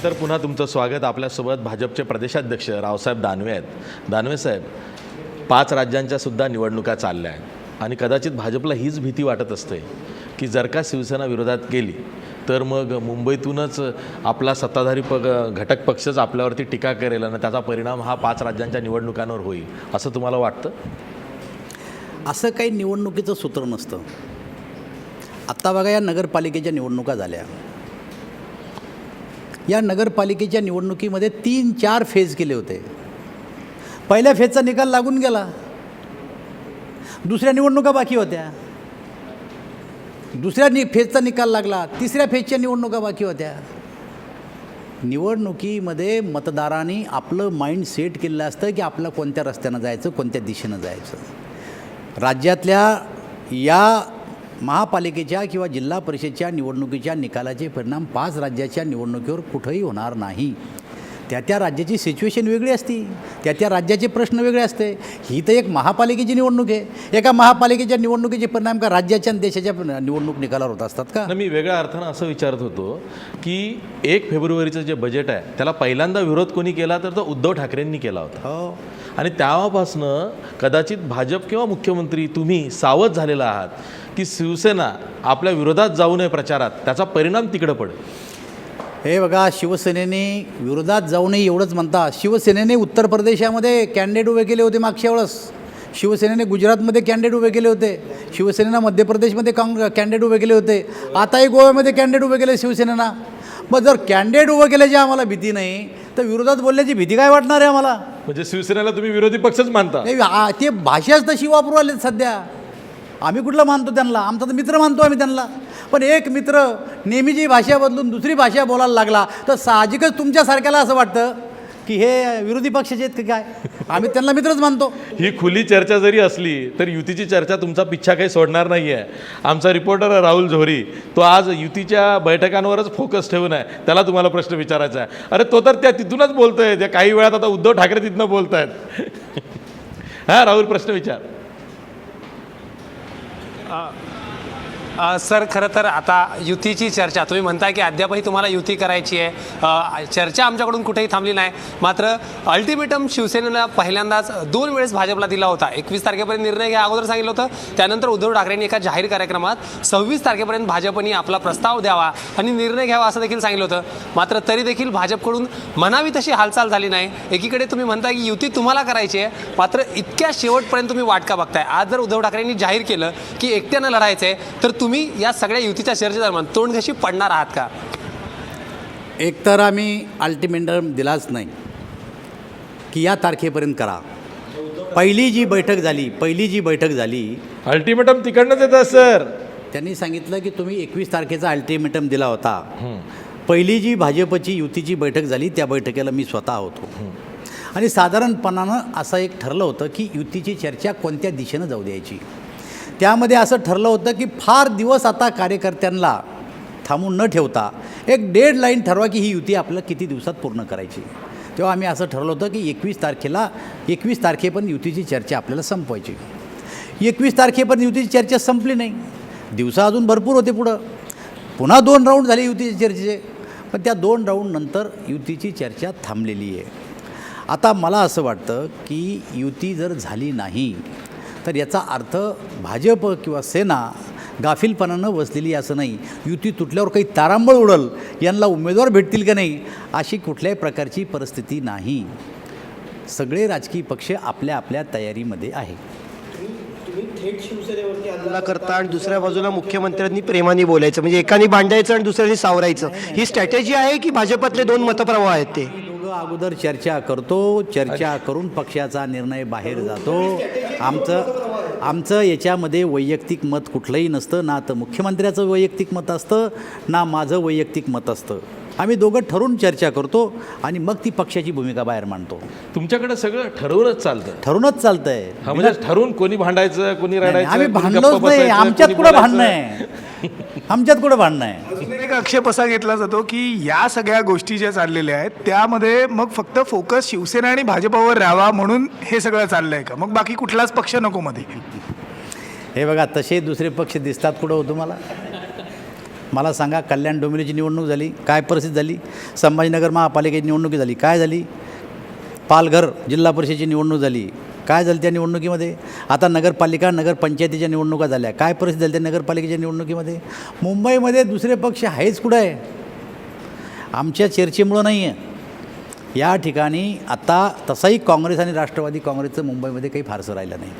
तर पुन्हा तुमचं स्वागत. आपल्यासोबत भाजपचे प्रदेशाध्यक्ष रावसाहेब दानवे आहेत. दानवे साहेब, 5 राज्यांच्या सुद्धा निवडणुका चालल्या आहेत आणि कदाचित भाजपला हीच भीती वाटत असते की जर का शिवसेना विरोधात गेली तर मग मुंबईतूनच आपला सत्ताधारी घटक पक्षच आपल्यावरती टीका करेल आणि त्याचा परिणाम हा 5 राज्यांच्या निवडणुकांवर होईल, असं तुम्हाला वाटतं? असं काही निवडणुकीचं सूत्र नसतं. आत्ता बघा, या नगरपालिकेच्या निवडणुका झाल्या, या नगरपालिकेच्या निवडणुकीमध्ये 3-4 फेज केले होते. पहिल्या फेजचा निकाल लागून गेला, दुसऱ्या निवडणुका बाकी होत्या, दुसऱ्या फेजचा निकाल लागला, तिसऱ्या फेजच्या निवडणुका बाकी होत्या. निवडणुकीमध्ये मतदारांनी आपलं माइंड सेट केलेलं असतं की आपलं कोणत्या रस्त्यानं जायचं, कोणत्या दिशेनं जायचं. राज्यातल्या या महापालिकेच्या किंवा जिल्हा परिषदेच्या निवडणुकीच्या निकालाचे परिणाम 5 राज्याच्या निवडणुकीवर कुठंही होणार नाही. त्या राज्याची सिच्युएशन वेगळी असती, त्या राज्याचे प्रश्न वेगळे असते. ही तर एक महापालिकेची निवडणूक आहे. एका महापालिकेच्या निवडणुकीचे परिणाम का राज्याच्या आणि देशाच्या निवडणूक निकालावर होत असतात का? मी वेगळ्या अर्थानं असं विचारत होतो की 1 फेब्रुवारीचं जे बजेट आहे त्याला पहिल्यांदा विरोध कोणी केला तर तो उद्धव ठाकरेंनी केला होता. हो, आणि तेव्हापासनं कदाचित भाजप किंवा मुख्यमंत्री तुम्ही सावध झालेला आहात की शिवसेना आपल्या विरोधात जाऊ नये प्रचारात, त्याचा परिणाम तिकडं पडेल. हे बघा, शिवसेनेने विरोधात जाऊ नये एवढंच म्हणता. शिवसेनेने उत्तर प्रदेशामध्ये कॅन्डिडेट उभे केले होते मागच्या वेळेस, शिवसेनेने गुजरातमध्ये कॅन्डिडेट उभे केले होते, शिवसेनेनं मध्य प्रदेशमध्ये कॅन्डिडेट उभे केले होते, आताही गोव्यामध्ये कॅन्डिडेट उभे केले शिवसेनेनं. मग जर कॅन्डिडेट उभं केल्याची आम्हाला भीती नाही तर विरोधात बोलण्याची भीती काय वाटणार आहे आम्हाला? म्हणजे शिवसेनेला तुम्ही विरोधी पक्षच मानता? नाही, ते भाषाच तशी वापरू आले सध्या. आम्ही कुठलं मानतो त्यांना? आमचा तर मित्र मानतो आम्ही त्यांना. पण एक मित्र नेहमीची भाषा बदलून दुसरी भाषा बोलायला लागला तर साहजिकच तुमच्यासारख्याला असं वाटतं की हे विरोधी पक्षाचे आहेत की काय. आम्ही त्यांना मित्रच मानतो. ही खुली चर्चा जरी असली तर युतीची चर्चा तुमचा पिच्छा काही सोडणार नाही आहे. आमचा रिपोर्टर राहुल झोरी तो आज युतीच्या बैठकांवरच फोकस ठेवून आहे. त्याला तुम्हाला प्रश्न विचारायचा आहे. अरे तो तर त्या तिथूनच बोलतोय, त्या काही वेळात आता उद्धव ठाकरे तिथनं बोलत आहेत. हां राहुल, प्रश्न विचार. सर, खरं तर आता युतीची चर्चा तुम्ही म्हणताय की अद्यापही तुम्हाला युती करायची आहे. चर्चा आमच्याकडून कुठेही थांबली नाही. मात्र अल्टिमेटम शिवसेनेनं पहिल्यांदाच 2 वेळेस भाजपला दिला होता. 21 तारखेपर्यंत निर्णय घ्या अगोदर सांगितलं होतं. त्यानंतर उद्धव ठाकरेंनी एका जाहीर कार्यक्रमात 26 तारखेपर्यंत भाजपनी आपला प्रस्ताव द्यावा आणि निर्णय घ्यावा असं देखील सांगितलं होतं. मात्र तरी देखील भाजपकडून म्हणावी तशी हालचाल झाली नाही. एकीकडे तुम्ही म्हणताय की युती तुम्हाला करायची आहे, मात्र इतक्या शेवटपर्यंत तुम्ही वाट का बघताय? आज जर उद्धव ठाकरेंनी जाहीर केलं की एकट्यानं लढायचं आहे तर तुम्ही या सगळ्या युतीच्या चर्चेदरम्यान तोंडघशी पडणार आहात का? एकतर आम्ही अल्टिमेटम दिलाच नाही की या तारखेपर्यंत करा. पहिली जी बैठक झाली अल्टिमेटम तिकडनंच येतं सर. त्यांनी सांगितलं की तुम्ही 21 तारखेचा अल्टिमेटम दिला होता. पहिली जी भाजपची युतीची बैठक झाली त्या बैठकीला मी स्वतः होतो आणि साधारणपणानं असं एक ठरलं होतं की युतीची चर्चा कोणत्या दिशेनं जाऊ द्यायची. त्यामध्ये असं ठरलं होतं की फार दिवस आता कार्यकर्त्यांना थांबून न ठेवता एक डेडलाईन ठरवा की ही युती आपल्याला किती दिवसात पूर्ण करायची. तेव्हा आम्ही असं ठरवलं होतं की 21 तारखेपर्यंत युतीची चर्चा आपल्याला संपवायची. 21 तारखेपर्यंत युतीची चर्चा संपली नाही. दिवसा अजून भरपूर होते पुढं. पुन्हा 2 राऊंड झाले युतीच्या चर्चेचे, पण त्या 2 राऊंडनंतर युतीची चर्चा थांबलेली आहे. आता मला असं वाटतं की युती जर झाली नाही तर याचा अर्थ भाजप किंवा सेना गाफीलपणानं बसलेली असं नाही. युती तुटल्यावर काही तारांबळ उडल, यांना उमेदवार भेटतील का नाही अशी कुठल्याही प्रकारची परिस्थिती नाही. सगळे राजकीय पक्ष आपल्या आपल्या तयारीमध्ये आहे. तुम्ही थेट शिवसेनेवरती हल्ला करता आणि दुसऱ्या बाजूला मुख्यमंत्र्यांनी प्रेमाने बोलायचं, म्हणजे एकाने भांडायचं आणि दुसऱ्याने सावरायचं, ही स्ट्रॅटेजी आहे की भाजपातले 2 मतप्रवाह आहेत ते? अगोदर चर्चा करतो, चर्चा करून पक्षाचा निर्णय बाहेर जातो. आमचं याच्यामध्ये वैयक्तिक मत कुठलंही नसतं. ना तर मुख्यमंत्र्याचं वैयक्तिक मत असतं ना माझं वैयक्तिक मत असतं. आम्ही दोघं ठरवून चर्चा करतो आणि मग ती पक्षाची भूमिका बाहेर मांडतो. तुमच्याकडे सगळं ठरवूनच चालतं? ठरवूनच चालतंय. म्हणजे ठरवून कोणी भांडायचं कोणी रडायचं, आम्ही कोणी भांडलोच गप्प नाही. बसायचं, आमच्यात कोणी कुठं बोलायचं. भांडणं आहे? आमच्यात कुठं भांडणं आहे? अजून एक आक्षेप असा घेतला जातो की या सगळ्या गोष्टी ज्या चाललेल्या आहेत त्यामध्ये मग फक्त फोकस शिवसेना आणि भाजपावर राहावा म्हणून हे सगळं चाललं आहे का? मग बाकी कुठलाच पक्ष नको मध्ये? हे बघा, तसे दुसरे पक्ष दिसतात कुठं हो तुम्हाला? मला सांगा, कल्याण डोंबिवलीची निवडणूक झाली, काय परिस्थिती झाली? संभाजीनगर महापालिकेची निवडणूक झाली, काय झाली? पालघर जिल्हा परिषदेची निवडणूक झाली, काय झालं त्या निवडणुकीमध्ये? आता नगरपंचायतीच्या निवडणुका झाल्या, काय परिस्थिती झाली त्या नगरपालिकेच्या निवडणुकीमध्ये? मुंबईमध्ये दुसरे पक्ष आहेच कुठं आहे? आमच्या चर्चेमुळं नाही आहे. या ठिकाणी आता तसाही काँग्रेस आणि राष्ट्रवादी काँग्रेसचं मुंबईमध्ये काही फारसं राहिलं नाही.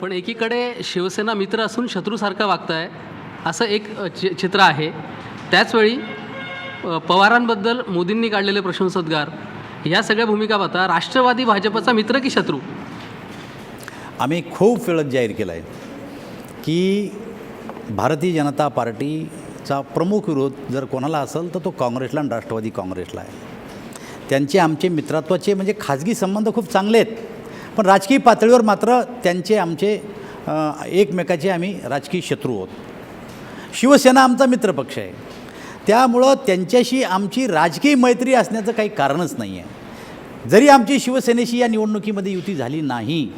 पण एकीकडे शिवसेना मित्र असून शत्रूसारखं वागत आहे असं एक चित्र आहे. त्याचवेळी पवारांबद्दल मोदींनी काढलेले प्रशंसोद्गार, ह्या सगळ्या भूमिका पाहता राष्ट्रवादी भाजपचा मित्र की शत्रू? आम्ही खूप वेळच जाहीर केलं आहे की भारतीय जनता पार्टीचा प्रमुख विरोध जर कोणाला असेल तर तो काँग्रेसला आणि राष्ट्रवादी काँग्रेसला आहे. त्यांचे आमचे मित्रत्वाचे म्हणजे खाजगी संबंध खूप चांगले आहेत, पण राजकीय पातळीवर मात्र त्यांचे आमचे एकमेकाचे आम्ही राजकीय शत्रू आहोत. शिवसेना आमचा मित्रपक्ष आहे, त्यामुळं त्यांच्याशी आमची राजकीय मैत्री असण्याचं काही कारणच नाही आहे. जरी आमची शिवसेनेशी या निवडणुकीमध्ये युती झाली नाही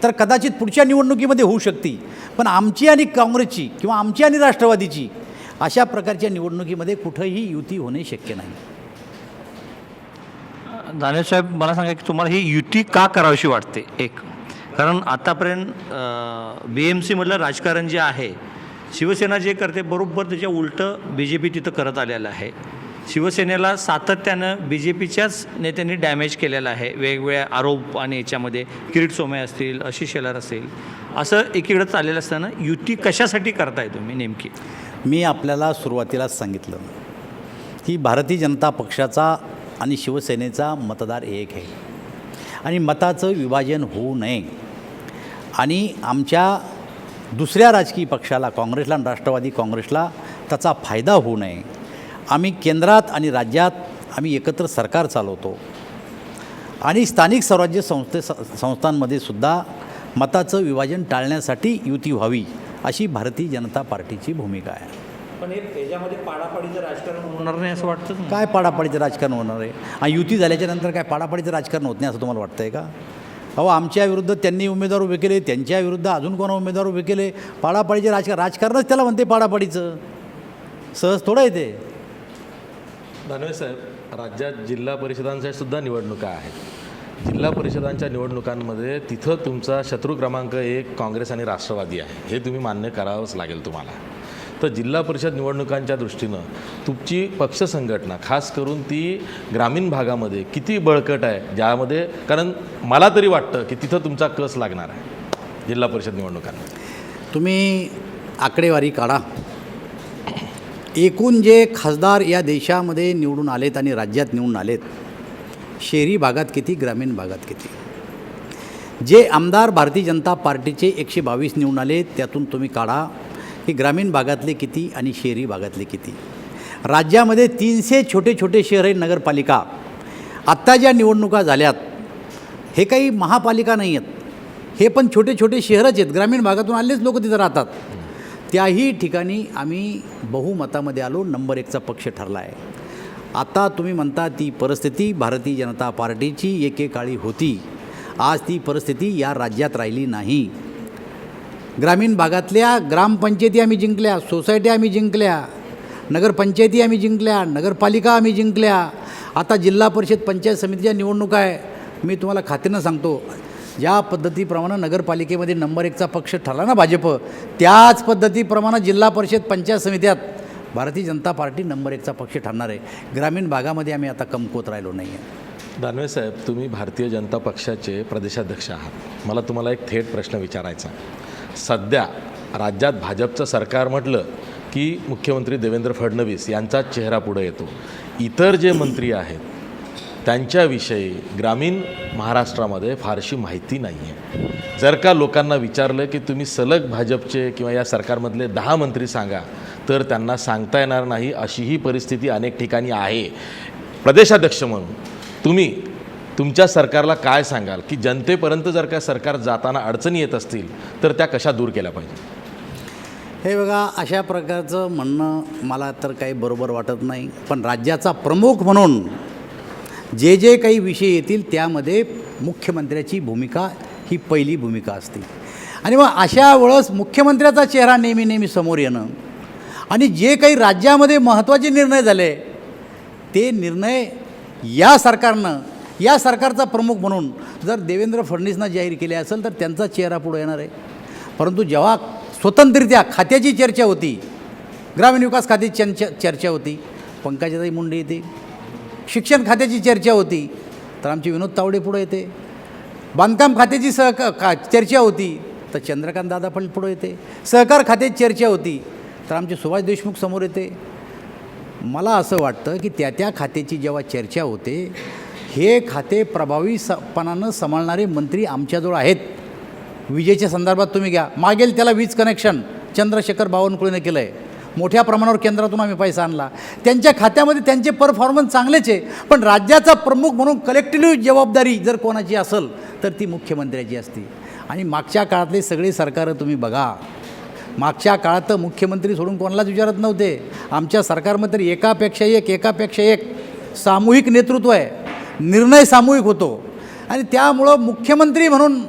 तर कदाचित पुढच्या निवडणुकीमध्ये होऊ शकते, पण आमची आणि काँग्रेसची किंवा आमची आणि राष्ट्रवादीची अशा प्रकारच्या निवडणुकीमध्ये कुठंही युती होणे शक्य नाही. दानवेसाहेब, मला सांगा की तुम्हाला ही युती का करावीशी वाटते? एक, कारण आतापर्यंत BMCमधलं राजकारण जे आहे, शिवसेना जे करते बरोबर त्याच्या उलटं BJP तिथं करत आलेलं आहे. शिवसेनेला सातत्यानं BJPच्याच नेत्यांनी डॅमेज केलेलं आहे. वेगवेगळ्या आरोप आणि याच्यामध्ये किरीट सोमय असतील, आशिष शेलार असेल, असं एकीकडे चाललेलं असताना युती कशासाठी करताय तुम्ही नेमकी? मी आपल्याला सुरुवातीलाच सांगितलं की भारतीय जनता पक्षाचा आणि शिवसेनेचा मतदार एक आहे आणि मताचं विभाजन होऊ नये आणि आमच्या दुसऱ्या राजकीय पक्षाला, काँग्रेसला आणि राष्ट्रवादी काँग्रेसला त्याचा फायदा होऊ नये. आम्ही केंद्रात आणि राज्यात आम्ही एकत्र सरकार चालवतो आणि स्थानिक स्वराज्य संस्थांमध्ये सुद्धा मताचं विभाजन टाळण्यासाठी युती व्हावी अशी भारतीय जनता पार्टीची भूमिका आहे. पण हे त्याच्यामध्ये पाडापाडीचं राजकारण होणार नाही असं वाटतं? काय पाडापाडीचं राजकारण होणार आहे? आणि युती झाल्याच्या नंतर काय पाडापाडीचं राजकारण होत नाही असं तुम्हाला वाटतं आहे का? अहो, आमच्या विरुद्ध त्यांनी उमेदवार उभे केले, त्यांच्या विरुद्ध अजून कोणा उमेदवार उभे केले. पाडापाडीचे राजकारणच त्याला म्हणते पाडापाडीचं, सहज थोडं येते. दानवे साहेब, राज्यात जिल्हा परिषदांच्या सुद्धा निवडणुका आहेत. जिल्हा परिषदांच्या निवडणुकांमध्ये तिथं तुमचा शत्रू क्रमांक 1 काँग्रेस आणि राष्ट्रवादी आहे, हे तुम्ही मान्य करावंच लागेल तुम्हाला. तर जिल्हा परिषद निवडणुकांच्या दृष्टीनं तुमची पक्ष संघटना खास करून ती ग्रामीण भागामध्ये किती बळकट आहे, ज्यामध्ये, कारण मला तरी वाटतं की तिथं तुमचा कस लागणार आहे जिल्हा परिषद निवडणुकांना. तुम्ही आकडेवारी काढा. एकूण जे खासदार या देशामध्ये निवडून आलेत आणि राज्यात निवडून आलेत, शहरी भागात किती, ग्रामीण भागात किती. जे आमदार भारतीय जनता पार्टीचे 122 निवडून आले, त्यातून तुम्ही काढा की ग्रामीण भागातले किती आणि शहरी भागातले किती. राज्यामध्ये 300 छोटे छोटे शहर आहेत, नगरपालिका. आत्ता ज्या निवडणुका झाल्यात हे काही महापालिका नाही आहेत, हे पण छोटे छोटे शहरच आहेत. ग्रामीण भागातून आलेच लोक तिथं राहतात. त्याही ठिकाणी आम्ही बहुमतामध्ये आलो, नंबर 1चा पक्ष ठरला आहे. आता तुम्ही म्हणता ती परिस्थिती भारतीय जनता पार्टीची एकेकाळी होती, आज ती परिस्थिती या राज्यात राहिली नाही. ग्रामीण भागातल्या ग्रामपंचायती आम्ही जिंकल्या, सोसायटी आम्ही जिंकल्या, नगरपंचायती आम्ही जिंकल्या, नगरपालिका आम्ही जिंकल्या. आता जिल्हा परिषद पंचायत समितीच्या निवडणुका आहे. मी तुम्हाला खात्रीनं सांगतो, ज्या पद्धतीप्रमाणे नगरपालिकेमध्ये नंबर 1चा पक्ष ठरला ना भाजप, त्याच पद्धतीप्रमाणे जिल्हा परिषद पंचायत समित्यात भारतीय जनता पार्टी नंबर 1चा पक्ष ठरणार आहे. ग्रामीण भागामध्ये आम्ही आता कमकुवत राहिलो नाही आहे. दानवे साहेब, तुम्ही भारतीय जनता पक्षाचे प्रदेशाध्यक्ष आहात. मला तुम्हाला एक थेट प्रश्न विचारायचा. सध्या राज्यात भाजपचं सरकार म्हटलं की मुख्यमंत्री देवेंद्र फडणवीस यांचाच चेहरा पुढे येतो. इतर जे मंत्री आहेत त्यांच्याविषयी ग्रामीण महाराष्ट्रामध्ये फारशी माहिती नाही आहे. जर का लोकांना विचारलं की तुम्ही सलग भाजपचे किंवा या सरकारमधले 10 मंत्री सांगा, तर त्यांना सांगता येणार नाही, अशीही परिस्थिती अनेक ठिकाणी आहे. प्रदेशाध्यक्ष म्हणून तुम्ही तुमच्या सरकारला काय सांगाल की जनतेपर्यंत जर का सरकार जाताना अडचणी येत असतील तर त्या कशा दूर केल्या पाहिजे? हे बघा, अशा प्रकारचं म्हणणं मला तर काही बरोबर वाटत नाही. पण राज्याचा प्रमुख म्हणून जे जे काही विषय येतील त्यामध्ये मुख्यमंत्र्याची भूमिका ही पहिली भूमिका असते. आणि मग अशा वेळेस मुख्यमंत्र्याचा चेहरा नेहमी समोर येणं आणि जे काही राज्यामध्ये महत्त्वाचे निर्णय झाले ते निर्णय या सरकारनं, या सरकारचा प्रमुख म्हणून जर देवेंद्र फडणवीसना जाहीर केले असेल तर त्यांचा चेहरा पुढे येणार आहे. परंतु जेव्हा स्वतंत्ररित्या खात्याची चर्चा होती, ग्रामीण विकास खात्याची चर्चा होती, पंकजाताई मुंडे येते. शिक्षण खात्याची चर्चा होती तर आमचे विनोद तावडे पुढे येते. बांधकाम खात्याची चर्चा होती तर चंद्रकांत दादा पुढे येते. सहकार खात्याची चर्चा होती तर आमचे सुभाष देशमुख समोर येते. मला असं वाटतं की त्या खात्याची जेव्हा चर्चा होते, हे खाते प्रभावीपणानं सांभाळणारे मंत्री आमच्याजवळ आहेत. विजेच्या संदर्भात तुम्ही घ्या, मागेल त्याला वीज कनेक्शन चंद्रशेखर बावनकुळेने केलं आहे. मोठ्या प्रमाणावर केंद्रातून आम्ही पैसा आणला. त्यांच्या खात्यामध्ये त्यांचे परफॉर्मन्स चांगलेच आहे, पण राज्याचा प्रमुख म्हणून कलेक्टिव्ह जबाबदारी जर कोणाची असेल तर ती मुख्यमंत्र्याची असते. आणि मागच्या काळातले सगळे सरकारं तुम्ही बघा, मागच्या काळात तर मुख्यमंत्री सोडून कोणालाच विचारत नव्हते. आमच्या सरकारमध्ये एकापेक्षा एक सामूहिक नेतृत्व आहे, निर्णय सामूहिक होतो. आणि त्यामुळं मुख्यमंत्री म्हणून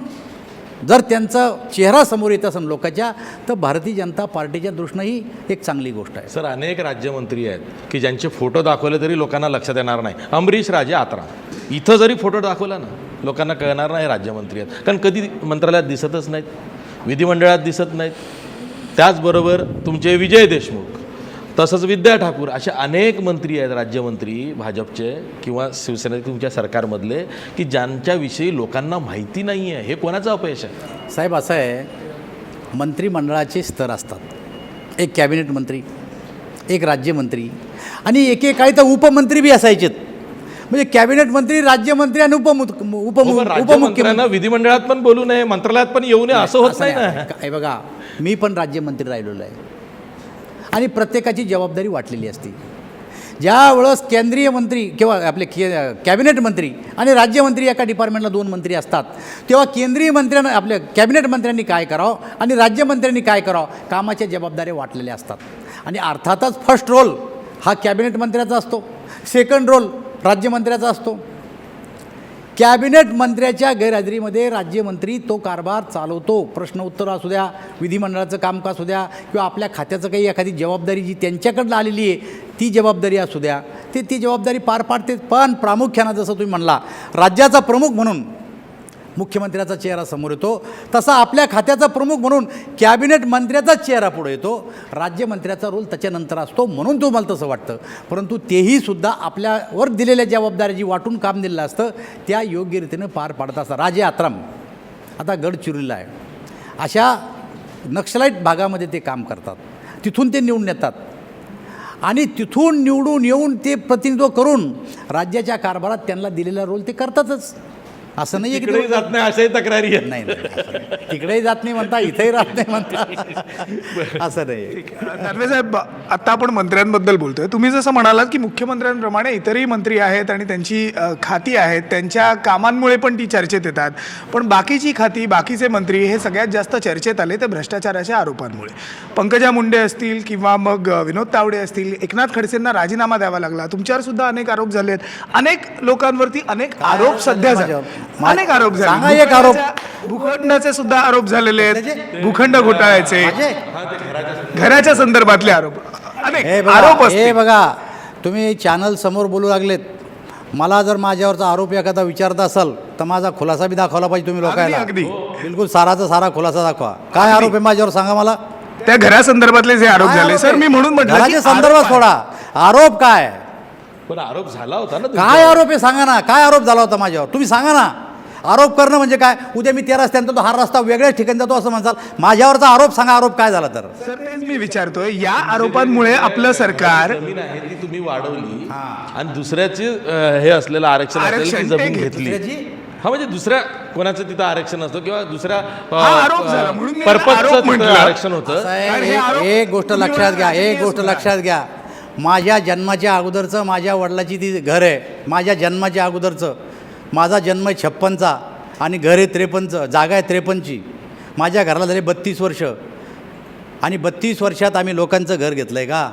जर त्यांचा चेहरा समोर येत असेल लोकांच्या, तर भारतीय जनता पार्टीच्या दृष्टीनंही एक चांगली गोष्ट आहे. सर, अनेक राज्यमंत्री आहेत की ज्यांचे फोटो दाखवले तरी लोकांना लक्षात येणार नाही. अमरीश राजे आत्रा, इथं जरी फोटो दाखवला ना लोकांना कळणार नाही राज्यमंत्री आहेत, कारण कधी मंत्रालयात दिसतच नाहीत, विधिमंडळात दिसत नाहीत. त्याचबरोबर तुमचे विजय देशमुख, तसंच विद्या ठाकूर, असे अनेक मंत्री आहेत राज्यमंत्री भाजपचे किंवा शिवसेनेचे तुमच्या सरकारमधले की ज्यांच्याविषयी लोकांना माहिती नाही आहे. हे कोणाचं अपयश आहे? साहेब, असं आहे, मंत्रिमंडळाचे स्तर असतात. एक कॅबिनेट मंत्री, एक राज्यमंत्री आणि एकेकाळी तर उपमंत्री बी असायचेत. म्हणजे कॅबिनेट मंत्री, राज्यमंत्री आणि राज्यमंत्र्यांना विधिमंडळात पण बोलू नये, मंत्रालयात पण येऊ नये असं होत नाही ना. हे बघा, मी पण राज्यमंत्री राहिलेलो आहे आणि प्रत्येकाची जबाबदारी वाटलेली असते. ज्या वेळेस केंद्रीय मंत्री किंवा आपले कॅबिनेट मंत्री आणि राज्यमंत्री एका डिपार्टमेंटला 2 मंत्री असतात, तेव्हा केंद्रीय मंत्र्यांना आपल्या कॅबिनेट मंत्र्यांनी काय करावं आणि राज्यमंत्र्यांनी काय करावं, कामाच्या जबाबदाऱ्या वाटलेल्या असतात. आणि अर्थातच फर्स्ट रोल हा कॅबिनेट मंत्र्याचा असतो, सेकंड रोल राज्यमंत्र्याचा असतो. कॅबिनेट मंत्र्याच्या गैरहजेरीमध्ये राज्यमंत्री तो कारभार चालवतो. प्रश्न उत्तर असू द्या, विधिमंडळाचं कामकाज असू द्या किंवा आपल्या खात्याचं काही एखादी जबाबदारी जी त्यांच्याकडनं आलेली आहे ती जबाबदारी असू द्या, ती जबाबदारी पार पाडते. पण प्रामुख्यानं जसं तुम्ही म्हणला, राज्याचा प्रमुख म्हणून मुख्यमंत्र्याचा चेहरा समोर येतो, तसा आपल्या खात्याचा प्रमुख म्हणून कॅबिनेट मंत्र्याचा चेहरा पुढे येतो. राज्यमंत्र्याचा रोल त्याच्यानंतर असतो, म्हणून तुम्हाला तसं वाटतं. परंतु तेही सुद्धा आपल्यावर दिलेल्या जबाबदारी जी वाटून काम दिलेलं असतं त्या योग्य रीतीनं पार पाडत असतात. राजे आत्राम आता गडचिरोलीला आहे, अशा नक्षलाईट भागामध्ये ते काम करतात, तिथून ते निवडून येतात आणि तिथून निवडून येऊन ते प्रतिनिधित्व करून राज्याच्या कारभारात त्यांना दिलेला रोल ते करतातच. असं नाही की तिकडेही जात नाही अशाही तक्रारी आहेत. नाही, तिकडेही जात नाही म्हणता, इथेही राहत नाही म्हणता, असं नाही. दानवे साहेब, आत्ता आपण मंत्र्यांबद्दल बोलतोय. तुम्ही जसं म्हणालात की मुख्यमंत्र्यांप्रमाणे इतरही मंत्री आहेत आणि त्यांची खाती आहेत, त्यांच्या कामांमुळे पण ती चर्चेत येतात. पण बाकीची खाती, बाकीचे मंत्री हे सगळ्यात जास्त चर्चेत आले ते भ्रष्टाचाराच्या आरोपांमुळे. पंकजा मुंडे असतील किंवा मग विनोद तावडे असतील, एकनाथ खडसेंना राजीनामा द्यावा लागला, तुमच्यावर सुद्धा अनेक आरोप झालेत. अनेक लोकांवरती अनेक आरोप सध्या अनेक आरोप झाले. एक आरोप भूखंडाचे सुद्धा आरोप झालेले आहेत, भूखंड घोटाळ्याचे, घराच्या संदर्भातले आरोप, अनेक आरोप हे असतील. बघा, तुम्ही चॅनल समोर बोलू लागलेत. मला जर माझ्यावरचा आरोप एखादा विचारत असाल तर माझा खुलासा बी दाखवला पाहिजे तुम्ही लोकांना. अगदी. बिलकुल साराचा सारा खुलासा दाखवा. काय आरोप आहे माझ्यावर सांगा मला. त्या घरासंदर्भातले जे आरोप काय झाले, आरोप सर आहे? मी म्हणून म्हटलं घराच्या की संदर्भात आरोप सोडा, आरोप काय, पण आरोप झाला होता ना काय आरोप आहे सांगा ना. काय आरोप झाला होता माझ्यावर तुम्ही सांगा ना. आरोप करणं म्हणजे काय, उद्या मी त्या रस्त्यानं तो हा रस्ता वेगळ्याच ठिकाणी जातो असं म्हणसाल. माझ्यावरचा आरोप सांगा, आरोप काय झाला तर. सर तेच मी विचारतोय, या आरोपांमुळे आपलं सरकार जमीन आहे ती तुम्ही वाढवली आणि दुसऱ्याची हे असलेलं आरक्षण असेल ती जमीन घेतली. हा, म्हणजे दुसऱ्या कोणाचं तिथं आरक्षण असतं किंवा दुसऱ्या हा आरोप झाला, म्हणून मी पर्पजचं आरोप तिथं म्हटलं. आरक्षण होतं. कारण हे आरोप एक गोष्ट तुम्ही लक्षात घ्या, एवढ्या एक गोष्ट लक्षात घ्या. माझ्या जन्माच्या अगोदरचं माझ्या वडिलाची ती घर आहे. माझ्या जन्माच्या अगोदरचं, माझा जन्म आहे 56चा आणि घर आहे 53चं, जागा आहे 53ची. माझ्या घराला झाले 32 वर्ष आणि 32 वर्षात आम्ही लोकांचं घर घेतलं आहे का.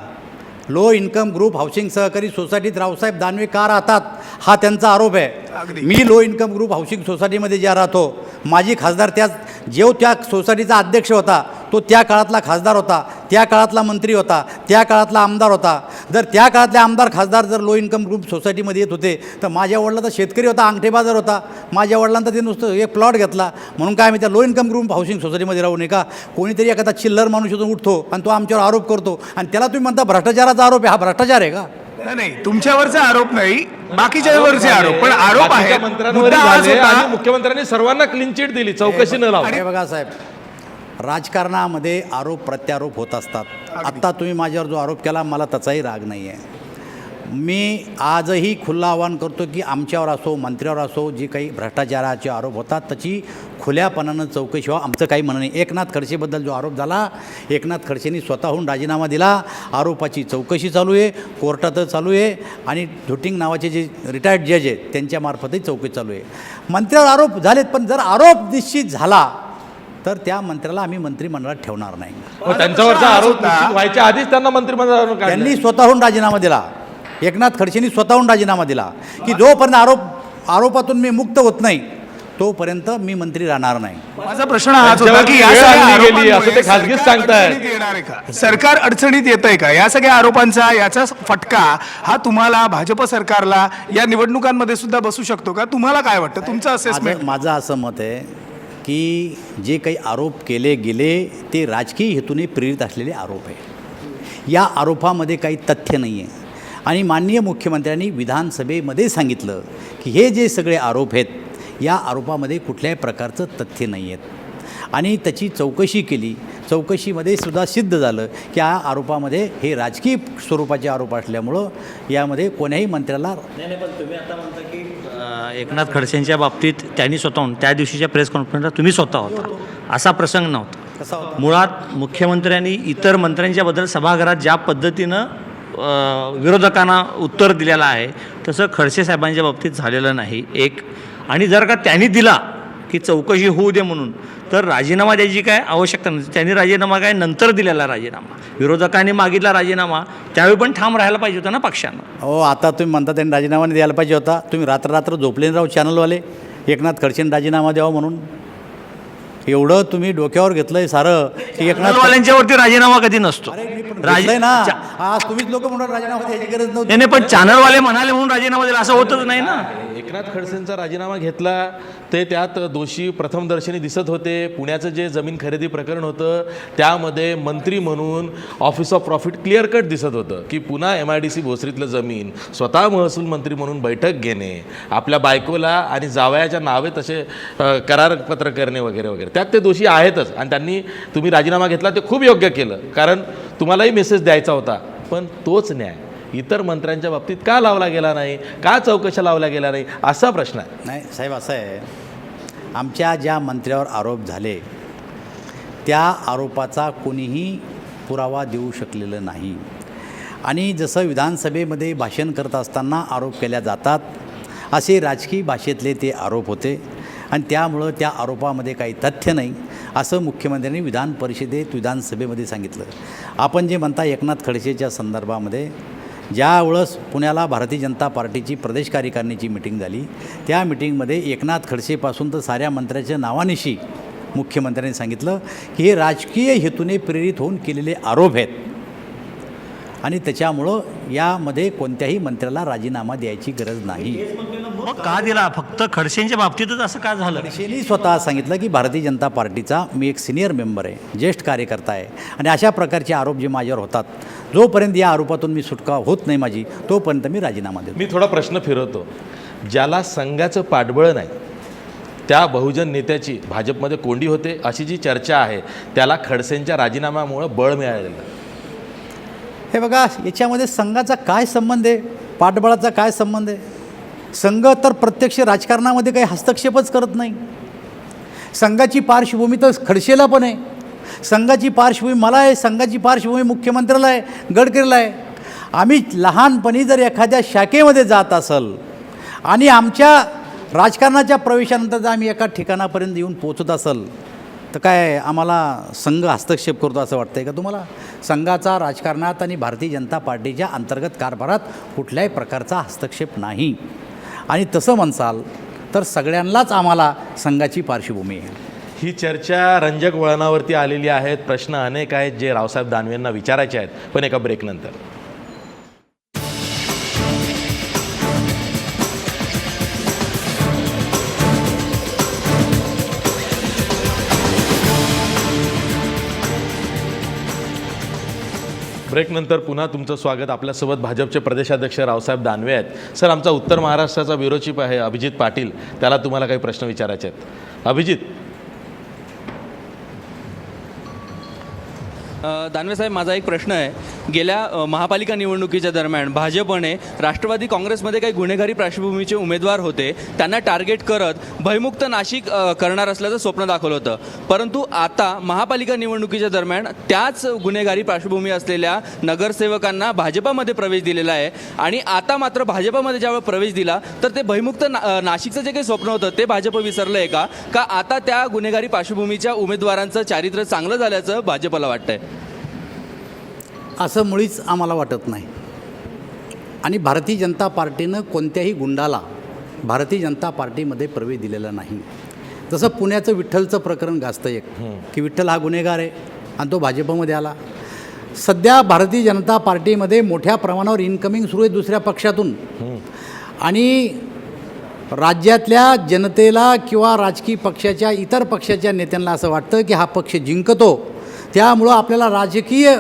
लो इन्कम ग्रुप हाऊसिंग सहकारी सोसायटीत रावसाहेब दानवे का राहतात हा त्यांचा आरोप आहे. मी लो इन्कम ग्रुप हाऊसिंग सोसायटीमध्ये ज्या राहतो, माझी खासदार त्या सोसायटीचा अध्यक्ष होता तो त्या काळातला खासदार होता, त्या काळातला मंत्री होता, त्या काळातला आमदार होता. जर त्या काळातले आमदार खासदार जर लो इन्कम ग्रुप सोसायटीमध्ये येत होते तर माझ्या वडिलांचा शेतकरी होता, अंगठे बाजार होता. माझ्या वडिलांचा ते नुसतं एक प्लॉट घेतला म्हणून काय मी त्या लो इन्कम ग्रुप हाऊसिंग सोसायटीमध्ये राहू नये का. कोणीतरी एखादा चिल्लर माणूस येऊन उठतो आणि तो आमच्यावर आरोप करतो आणि त्याला तुम्ही म्हणता भ्रष्टाचाराचा आरोप आहे. हा भ्रष्टाचार आहे का. नाही, तुमच्यावरचा आरोप नाही, बाकीच्यावरचे आरोप, पण आरोप बाकीच्या आहे. मंत्र्यांवर मुद्दा हाच झाले होता. आणि मुख्यमंत्र्यांनी सर्वांना क्लीन चिट दिली, चौकशी न लावली. हे बघा साहेब, राजकारणामध्ये आरोप प्रत्यारोप होत असतात. आत्ता तुम्ही माझ्यावर जो आरोप केला मला त्याचाही राग नाही आहे. मी आजही खुलं आवाहन करतो की आमच्यावर असो, मंत्र्यावर असो, जे काही भ्रष्टाचाराचे आरोप होतात त्याची खुल्यापणानं चौकशी व्हावं, आमचं काही म्हणणं नाही. एकनाथ खडसेबद्दल जो आरोप झाला, एकनाथ खडसेंनी स्वतःहून राजीनामा दिला, आरोपाची चौकशी चालू आहे, कोर्टातच चालू आहे आणि झुटिंग नावाचे जे रिटायर्ड जज आहेत त्यांच्यामार्फतही चौकशी चालू आहे. मंत्र्यावर आरोप झालेत, पण जर आरोप निश्चित झाला तर त्या मंत्र्याला आम्ही मंत्रिमंडळात ठेवणार नाही. मग त्यांच्यावरचा आरोप निश्चित व्हायच्या आधीच त्यांना मंत्रिमंडळावरून काढलं. त्यांनी स्वतःहून राजीनामा दिला. एकनाथ खडसेंनी स्वतःहून राजीनामा दिला की जोपर्यंत आरोपातून मी मुक्त होत नाही तोपर्यंत मी मंत्री राहणार नाही. माझा प्रश्न हाच होता की या वेळ सगळ्या आणली गेली, आरोपांमुळे असं ते खासगीच सरकार सांगतायत. अडचणीत येणार आहे का? सरकार अडचणीत येत आहे का? या सगळ्या आरोपांचा याचा फटका हा तुम्हाला, भाजप सरकारला या निवडणुकांमध्ये सुद्धा बसू शकतो का? तुम्हाला काय वाटतं, तुमचं असेसमेंट? माझं असं मत आहे की जे काही आरोप केले गेले ते राजकीय हेतूने प्रेरित असलेले आरोप आहे. या आरोपामध्ये काही तथ्य नाही आहे आणि माननीय मुख्यमंत्र्यांनी विधानसभेमध्ये सांगितलं की हे जे सगळे आरोप आहेत या आरोपामध्ये कुठल्याही प्रकारचं तथ्य नाही आहेत आणि त्याची चौकशी केली. चौकशीमध्ये सुद्धा सिद्ध झालं की या आरोपामध्ये हे राजकीय स्वरूपाचे आरोप असल्यामुळं यामध्ये कोण्याही मंत्र्याला पण तुम्ही आता म्हणता की एकनाथ खडसेंच्या बाबतीत त्यांनी स्वतःहून त्या दिवशीच्या प्रेस कॉन्फरन्सला तुम्ही स्वतः होता, असा प्रसंग नव्हता. कसा होता? मुळात मुख्यमंत्र्यांनी इतर मंत्र्यांच्याबद्दल सभागृहात ज्या पद्धतीनं विरोधकांना उत्तर दिलेलं आहे तसं खडसे साहेबांच्या बाबतीत झालेलं नाही. एक आणि जर का त्यांनी दिला की चौकशी होऊ दे म्हणून तर राजीनामा द्यायची काय आवश्यकता नव्हती. त्यांनी राजीनामा काय नंतर दिलेला राजीनामा, विरोधकांनी मागितला राजीनामा, त्यावेळी पण ठाम राहायला पाहिजे होता ना पक्षानं. हो, आता तुम्ही म्हणता त्यांनी राजीनामा द्यायला पाहिजे होता. तुम्ही रात्र झोपले नाही राहू चॅनलवाले, एकनाथ खडसेंनी राजीनामा द्यावा म्हणून. एवढं तुम्ही डोक्यावर घेतलंय सारं की एकनाथ वाल्यांच्यावरती राजीनामा कधी नसतो. घेतलंय ना. आज तुम्हीच लोक म्हणून राजीनामा द्यायची गरज नव्हती. नाही, पण चॅनलवाले म्हणाले म्हणून राजीनामा दिला असं होतच नाही ना. एकनाथ खडसेंचा राजीनामा घेतला ते त्यात दोषी प्रथमदर्शनी दिसत होते. पुण्याचं जे जमीन खरेदी प्रकरण होतं त्यामध्ये मंत्री म्हणून office of profit clear cut दिसत होतं की पुन्हा MIDC भोसरीतलं जमीन स्वतः महसूल मंत्री म्हणून बैठक घेणे, आपल्या बायकोला आणि जावयाच्या नावे तसे करारपत्र करणे वगैरे वगैरे, त्यात ते दोषी आहेतच. आणि त्यांनी तुम्ही राजीनामा घेतला ते खूप योग्य केलं, कारण तुम्हालाही मेसेज द्यायचा होता. पण तोच न्याय इतर मंत्र्यांच्या बाबतीत का लावला गेला नाही, का चौकशा लावल्या गेल्या नाही, असा प्रश्न आहे. नाही साहेब, असं आहे, आमच्या ज्या मंत्र्यावर आरोप झाले त्या आरोपाचा कोणीही पुरावा देऊ शकलेलं नाही. आणि जसं विधानसभेमध्ये भाषण करत असताना आरोप केल्या जातात असे राजकीय भाषेतले ते आरोप होते आणि त्यामुळं त्या आरोपामध्ये काही तथ्य नाही असं मुख्यमंत्र्यांनी विधान परिषदेत, विधानसभेमध्ये सांगितलं. आपण जे म्हणता एकनाथ खडसेच्या संदर्भामध्ये ज्यावेळेस पुण्याला भारतीय जनता पार्टीची प्रदेश कार्यकारिणीची मिटिंग झाली त्या मिटिंगमध्ये एकनाथ खडसेपासून तर साऱ्या मंत्र्याच्या नावानिशी मुख्यमंत्र्यांनी सांगितलं की हे राजकीय हेतूने प्रेरित होऊन केलेले आरोप आहेत आणि त्याच्यामुळं यामध्ये कोणत्याही मंत्र्याला राजीनामा द्यायची गरज नाही. मग का दिला? फक्त खडसेंच्या बाबतीतच असं का झालं? खडसेंनी स्वतः सांगितलं की भारतीय जनता पार्टीचा मी एक सिनियर मेंबर आहे, ज्येष्ठ कार्यकर्ता आहे आणि अशा प्रकारचे आरोप जे माझ्यावर होतात जोपर्यंत या आरोपातून मी सुटका होत नाही माझी तोपर्यंत मी राजीनामा देतो. मी थोडा प्रश्न फिरवतो. ज्याला संघाचं पाठबळ नाही त्या बहुजन नेत्याची भाजपमध्ये कोंडी होते अशी जी चर्चा आहे त्याला खडसेंच्या राजीनाम्यामुळं बळ मिळालेलं. हे बघा, याच्यामध्ये संघाचा काय संबंध आहे, पाठबळाचा काय संबंध आहे? संघ तर प्रत्यक्ष राजकारणामध्ये काही हस्तक्षेपच करत नाही. संघाची पार्श्वभूमी तर खडसेला पण आहे, संघाची पार्श्वभूमी मला आहे, संघाची पार्श्वभूमी मुख्यमंत्र्याला आहे, गडकरीला आहे. आम्ही लहानपणी जर एखाद्या शाखेमध्ये जात असेल आणि आमच्या राजकारणाच्या प्रवेशानंतर जर आम्ही एका ठिकाणापर्यंत येऊन पोचत असेल तर काय आम्हाला संघ हस्तक्षेप करतो असं वाटतं आहे का तुम्हाला? संघाचा राजकारणात आणि भारतीय जनता पार्टीच्या अंतर्गत कारभारात कुठल्याही प्रकारचा हस्तक्षेप नाही. आणि तसं म्हणसाल तर सगळ्यांनाच आम्हाला संघाची पार्श्वभूमी आहे. ही चर्चा रंजक वळणावरती आलेली आहेत. प्रश्न अनेक आहेत जे रावसाहेब दानवेंना विचारायचे आहेत, पण एका ब्रेकनंतर. ब्रेकनंतर पुन्हा तुमचं स्वागत. आपल्यासोबत भाजपचे प्रदेशाध्यक्ष रावसाहेब दानवे आहेत. सर, आमचा उत्तर महाराष्ट्राचा ब्युरो चीफ आहे अभिजित पाटील, त्याला तुम्हाला काही प्रश्न विचारायचे आहेत. अभिजित, दानवे साहेब, माझा एक प्रश्न आहे. गेल्या महापालिका निवडणुकीच्या दरम्यान भाजपने राष्ट्रवादी काँग्रेसमध्ये काही गुन्हेगारी पार्श्वभूमीचे उमेदवार होते, त्यांना टार्गेट करत भयमुक्त नाशिक करणार असल्याचं स्वप्न दाखवलं होतं. परंतु आता महापालिका निवडणुकीच्या दरम्यान त्याच गुन्हेगारी पार्श्वभूमी असलेल्या नगरसेवकांना भाजपामध्ये प्रवेश दिलेला आहे आणि आता मात्र भाजपामध्ये ज्यावेळेस प्रवेश दिला तर ते भयमुक्त नाशिकचं जे काही स्वप्न होतं ते भाजप विसरलं आहे का आता त्या गुन्हेगारी पार्श्वभूमीच्या उमेदवारांचं चारित्र्य चांगलं झाल्याचं भाजपला वाटतंय? असं मुळीच आम्हाला वाटत नाही. आणि भारतीय जनता पार्टीनं कोणत्याही गुंडाला भारतीय जनता पार्टीमध्ये प्रवेश दिलेला नाही. जसं पुण्याचं विठ्ठलचं प्रकरण गाजतं एक की विठ्ठल हा गुन्हेगार आहे आणि तो भाजपमध्ये आला. सध्या भारतीय जनता पार्टीमध्ये मोठ्या प्रमाणावर इन्कमिंग सुरू आहे दुसऱ्या पक्षातून आणि राज्यातल्या जनतेला किंवा राजकीय पक्षाच्या इतर पक्षाच्या नेत्यांना असं वाटतं की हा पक्ष जिंकतो, त्यामुळं आपल्याला राजकीय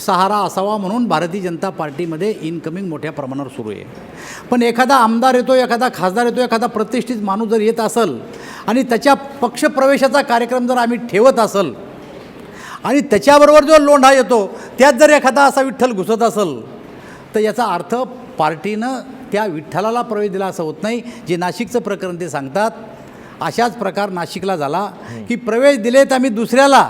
सहारा असावा म्हणून भारतीय जनता पार्टीमध्ये इनकमिंग मोठ्या प्रमाणावर सुरू आहे. पण एखादा आमदार येतो, एखादा खासदार येतो, एखादा प्रतिष्ठित माणूस जर येत असेल आणि त्याच्या पक्षप्रवेशाचा कार्यक्रम जर आम्ही ठेवत असेल आणि त्याच्याबरोबर जो लोंढा येतो त्यात जर एखादा असा विठ्ठल घुसत असेल तर याचा अर्थ पार्टीनं त्या विठ्ठलाला प्रवेश दिला असं होत नाही. जे नाशिकचं प्रकरण ते सांगतात अशाच प्रकार नाशिकला झाला की प्रवेश दिलेत आम्ही दुसऱ्याला,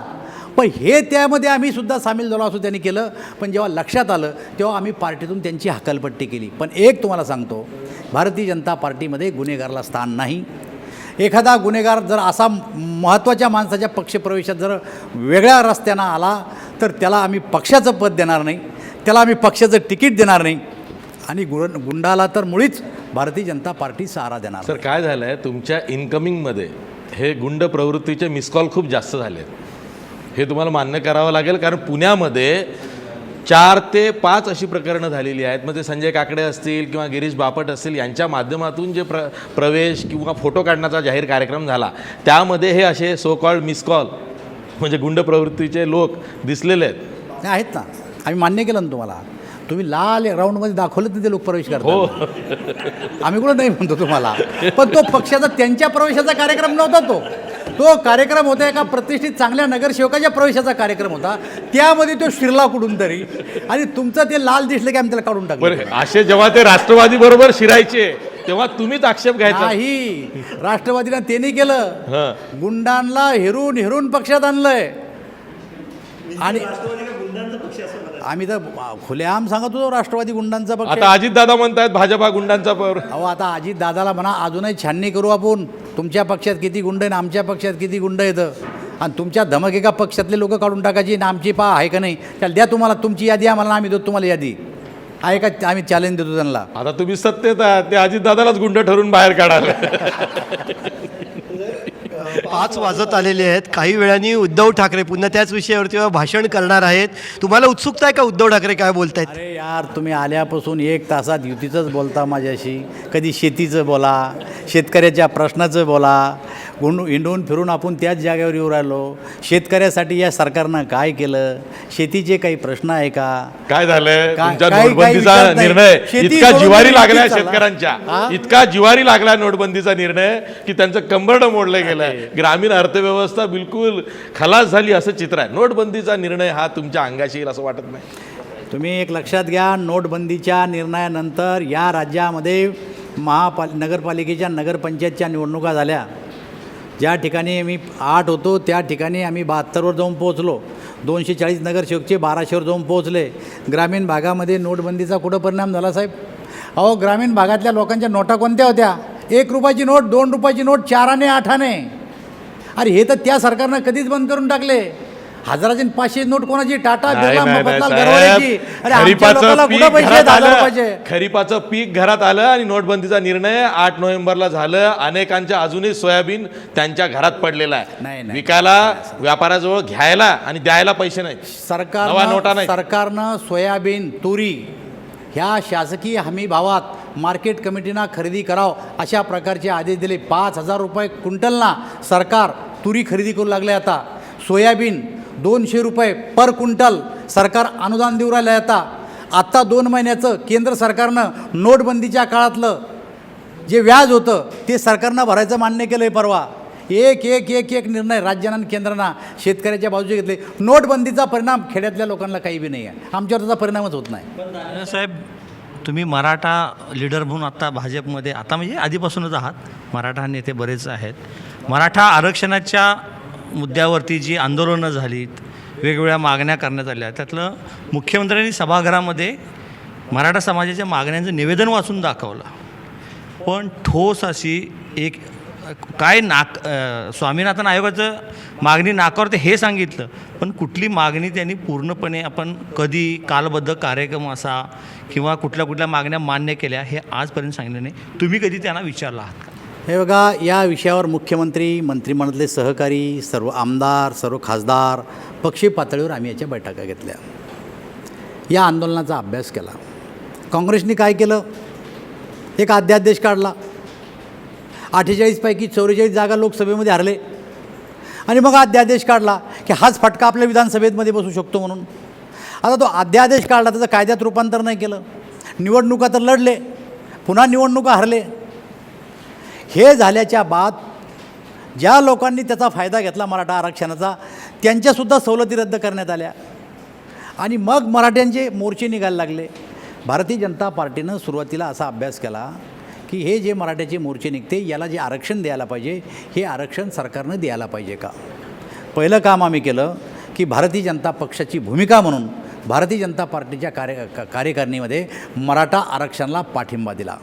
पण हे त्यामध्ये आम्ही सुद्धा सामील झालो असं त्यांनी केलं. पण जेव्हा लक्षात आलं तेव्हा आम्ही पार्टीतून त्यांची हकालपट्टी केली. पण एक तुम्हाला सांगतो, भारतीय जनता पार्टीमध्ये गुन्हेगाराला स्थान नाही. एखादा गुन्हेगार जर असा महत्त्वाच्या माणसाच्या पक्षप्रवेशात जर वेगळ्या रस्त्यानं आला तर त्याला आम्ही पक्षाचं पद देणार नाही, त्याला आम्ही पक्षाचं तिकीट देणार नाही आणि गुंडाला तर मुळीच भारतीय जनता पार्टी सहारा देणार. सर, काय झालं आहे तुमच्या इन्कमिंगमध्ये हे गुंड प्रवृत्तीचे मिसकॉल खूप जास्त झाले आहेत, हे तुम्हाला मान्य करावं लागेल. कारण पुण्यामध्ये 4 ते 5 अशी प्रकरणं झालेली आहेत. मग ते संजय काकडे असतील किंवा गिरीश बापट असतील यांच्या माध्यमातून जे प्रवेश किंवा फोटो काढण्याचा जाहीर कार्यक्रम झाला त्यामध्ये हे असे सो कॉल्ड मिसकॉल म्हणजे गुंड प्रवृत्तीचे लोक दिसलेले आहेत. आहेत ना, आम्ही मान्य केलं ना तुम्हाला. तुम्ही लाल राऊंडमध्ये दाखवलं तर ते लोक प्रवेश करतात. आम्ही कुठं नाही म्हणतो तुम्हाला, पण तो पक्षाचा त्यांच्या प्रवेशाचा कार्यक्रम नव्हता. तो कार्यक्रम होता एका प्रतिष्ठित चांगल्या नगरसेवकाच्या प्रवेशाचा कार्यक्रम होता. त्यामध्ये तो शिरला कुठून तरी आणि तुमचं ते लाल दिसलं की आम्ही त्याला काढून टाकलं. बरं, असे जेव्हा ते राष्ट्रवादी बरोबर शिरायचे तेव्हा तुम्हीच आक्षेप घ्यायचा नाही. राष्ट्रवादीनं त्यांनी केलं, गुंडांना हेरून पक्षात आणलंय. आणि आम्ही तर खुलेआम सांगत होतो राष्ट्रवादी गुंडांचा पक्ष. आता अजितदादा म्हणतायत भाजपा गुंडांचा पवर. अहो, आता अजितदादाला म्हणा अजूनही छाननी करू आपण, तुमच्या पक्षात किती गुंड आहे ना आमच्या पक्षात किती गुंड येतं आणि तुमच्या धमक एका पक्षातले लोक काढून टाकायची ना आमची पा आहे का नाही, त्याला द्या तुम्हाला तुमची यादी, आम्हाला आम्ही देतो तुम्हाला यादी आहे का, आम्ही चॅलेंज देतो त्यांना. आता तुम्ही सत्तेत आहात, ते अजितदादालाच गुंड ठरून बाहेर काढाल. 5 वाजत आलेले आहेत. काही वेळाने उद्धव ठाकरे पुन्हा त्याच विषयावरती भाषण करणार आहेत. तुम्हाला उत्सुकता आहे का उद्धव ठाकरे काय बोलतायत? अरे यार, तुम्ही आल्यापासून 1 तासात युतीचंच बोलता माझ्याशी. कधी शेतीचं बोला, शेतकऱ्याच्या प्रश्नाचं बोला, हिंडून फिरून आपण त्याच जागेवर येऊ राहिलो. शेतकऱ्यासाठी या सरकारनं काय केलं, शेतीचे काही प्रश्न आहे का, काय झालंय तुमच्या काही नोटबंदीचा विचारत नाही. निर्णय शेती इतका सोडून जिवारी शेतीच लागलाय चालला. शेतकऱ्यांच्या, इतका जिवारी लागलाय नोटबंदीचा निर्णय की त्यांचं कंबरडं मोडलं गेलंय. ग्रामीण अर्थव्यवस्था बिलकुल खलास झाली असं चित्र आहे. नोटबंदीचा निर्णय हा तुमच्या अंगाशी येईल असं वाटत नाही? तुम्ही एक लक्षात घ्या, नोटबंदीच्या निर्णयानंतर या राज्यामध्ये नगरपालिकेच्या नगरपंचायतच्या निवडणुका झाल्या. ज्या ठिकाणी आम्ही 8 होतो त्या ठिकाणी आम्ही 72वर जाऊन पोहोचलो. 240 नगरसेवकचे 1200वर जाऊन पोहोचले. ग्रामीण भागामध्ये नोटबंदीचा कुठं परिणाम झाला साहेब? अहो, ग्रामीण भागातल्या लोकांच्या नोटा कोणत्या होत्या? 1 रुपयाची नोट, 2 रुपयाची नोट, 4 आणे 8 आणे. अरे हे तर त्या सरकारनं कधीच बंद करून टाकले. 1000 आणि 500 नोट कोणाची? टाटा, बिर्ला, मफतलाल, गरवारेची. अरे आमच्या लोकांना कुठं पैसे आहेत 1000 रुपयाचे? खरीपाचं पीक घरात आलं आणि नोटबंदीचा निर्णय 8 नोव्हेंबरला झालं. अनेकांच्या अजूनही सोयाबीन त्यांच्या घरात पडलेला आहे. नाही. विकायला, व्यापाराजवळ घ्यायला आणि द्यायला पैसे नाही. नवा नोटा नाही. सरकारनं सोयाबीन, तुरी ह्या शासकीय हमी भावात मार्केट कमिटीना खरेदी करावं अशा प्रकारचे आदेश दिले. 5000 रुपये क्विंटलना सरकार तुरी खरेदी करू लागले. आता सोयाबीन 200 रुपये पर क्विंटल सरकार अनुदान देऊ राहिलं. आत्ता 2 महिन्याचं केंद्र सरकारनं नोटबंदीच्या काळातलं जे व्याज होतं ते सरकारनं भरायचं मान्य केलं आहे परवा. एक एक एक एक निर्णय राज्यांना आणि केंद्रांना शेतकऱ्याच्या बाजूचे घेतले. नोटबंदीचा परिणाम खेड्यातल्या लोकांना काही बी नाही आहे. आमच्यावर त्याचा परिणामच होत नाही. साहेब, तुम्ही मराठा लीडर म्हणून आता भाजपमध्ये आता म्हणजे आधीपासूनच आहात. मराठा नेते बरेच आहेत. मराठा आरक्षणाच्या मुद्द्यावरती जी आंदोलनं झालीत, वेगवेगळ्या मागण्या करण्यात आल्या, त्यातलं मुख्यमंत्र्यांनी सभागृहामध्ये मराठा समाजाच्या मागण्यांचं निवेदन वाचून दाखवलं. पण ठोस अशी एक काय स्वामीनाथन आयोगाचं मागणी नाकारते हे सांगितलं, पण कुठली मागणी त्यांनी पूर्णपणे आपण कधी कालबद्ध कार्यक्रम असा किंवा कुठल्या मागण्या मान्य केल्या हे आजपर्यंत सांगितलं नाही. तुम्ही कधी त्यांना विचारलं आहात का? हे बघा, या विषयावर मुख्यमंत्री, मंत्रिमंडळातले सहकारी, सर्व आमदार, सर्व खासदार, पक्षीय पातळीवर आम्ही याच्या बैठका घेतल्या. या आंदोलनाचा अभ्यास केला. काँग्रेसने काय केलं? एक अध्यादेश काढला. 48 पैकी 44 जागा लोकसभेमध्ये हरले आणि मग अध्यादेश काढला की हाच फटका आपल्या विधानसभेमध्ये बसू शकतो म्हणून. आता तो अध्यादेश काढला, त्याचं कायद्यात रूपांतर नाही केलं. निवडणुका तर लढले, पुन्हा निवडणुका हरले. हे झाल्याच्या बाद ज्या लोकांनी त्याचा फायदा घेतला मराठा आरक्षणाचा, त्यांच्यासुद्धा सवलती रद्द करण्यात आल्या आणि मग मराठ्यांचे मोर्चे निघायला लागले. भारतीय जनता पार्टीनं सुरुवातीला असा अभ्यास केला की हे जे मराठ्याचे मोर्चे निघते याला जे आरक्षण द्यायला पाहिजे, हे आरक्षण सरकारनं द्यायला पाहिजे का. पहिलं काम आम्ही केलं की भारतीय जनता पक्षाची भूमिका म्हणून भारतीय जनता पार्टीच्या कार्यकारिणीमध्ये मराठा आरक्षणाला पाठिंबा दिला.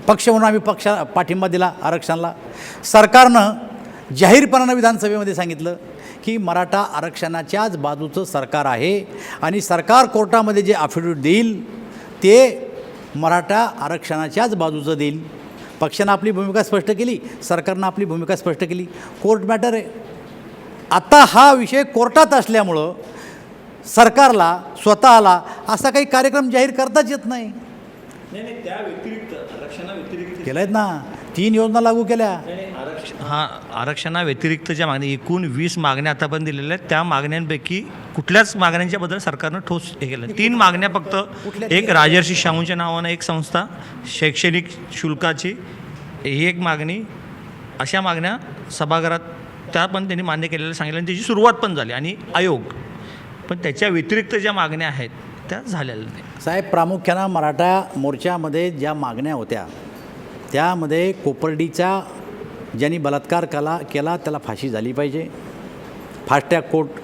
पक्ष म्हणून आम्ही पाठिंबा दिला आरक्षणाला. सरकारनं जाहीरपणानं विधानसभेमध्ये सांगितलं की मराठा आरक्षणाच्याच बाजूचं सरकार आहे आणि सरकार कोर्टामध्ये जे अफिडेविट देईल ते मराठा आरक्षणाच्याच बाजूचं देईल. पक्षानं आपली भूमिका स्पष्ट केली, सरकारनं आपली भूमिका स्पष्ट केली. कोर्ट मॅटर आहे. आता हा विषय कोर्टात असल्यामुळं सरकारला स्वतःला असा काही कार्यक्रम जाहीर करताच येत नाही. त्या व्यतिरिक्त आरक्षणाव्यतिरिक्त केलं आहेत ना, 3 योजना लागू केल्या. आरक्षणाव्यतिरिक्त ज्या मागण्या एकूण 20 मागण्या आतापर्यंत दिलेल्या आहेत, त्या मागण्यांपैकी कुठल्याच मागण्यांच्याबद्दल सरकारनं ठोस हे केलं. 3 मागण्या फक्त. एक राजर्षी शाहूंच्या नावानं एक संस्था, शैक्षणिक शुल्काची ही एक मागणी, अशा मागण्या सभागृहात त्या पण त्यांनी मान्य केलेल्या सांगितलं आणि त्याची सुरुवात पण झाली आणि आयोग. पण त्याच्या व्यतिरिक्त ज्या मागण्या आहेत त्या झालेल्या नाही. साहेब, प्रामुख्यानं मराठा मोर्चामध्ये ज्या मागण्या होत्या त्यामध्ये कोपर्डीचा ज्यांनी बलात्कार केला त्याला फाशी झाली पाहिजे. फास्ट ट्रॅक कोर्ट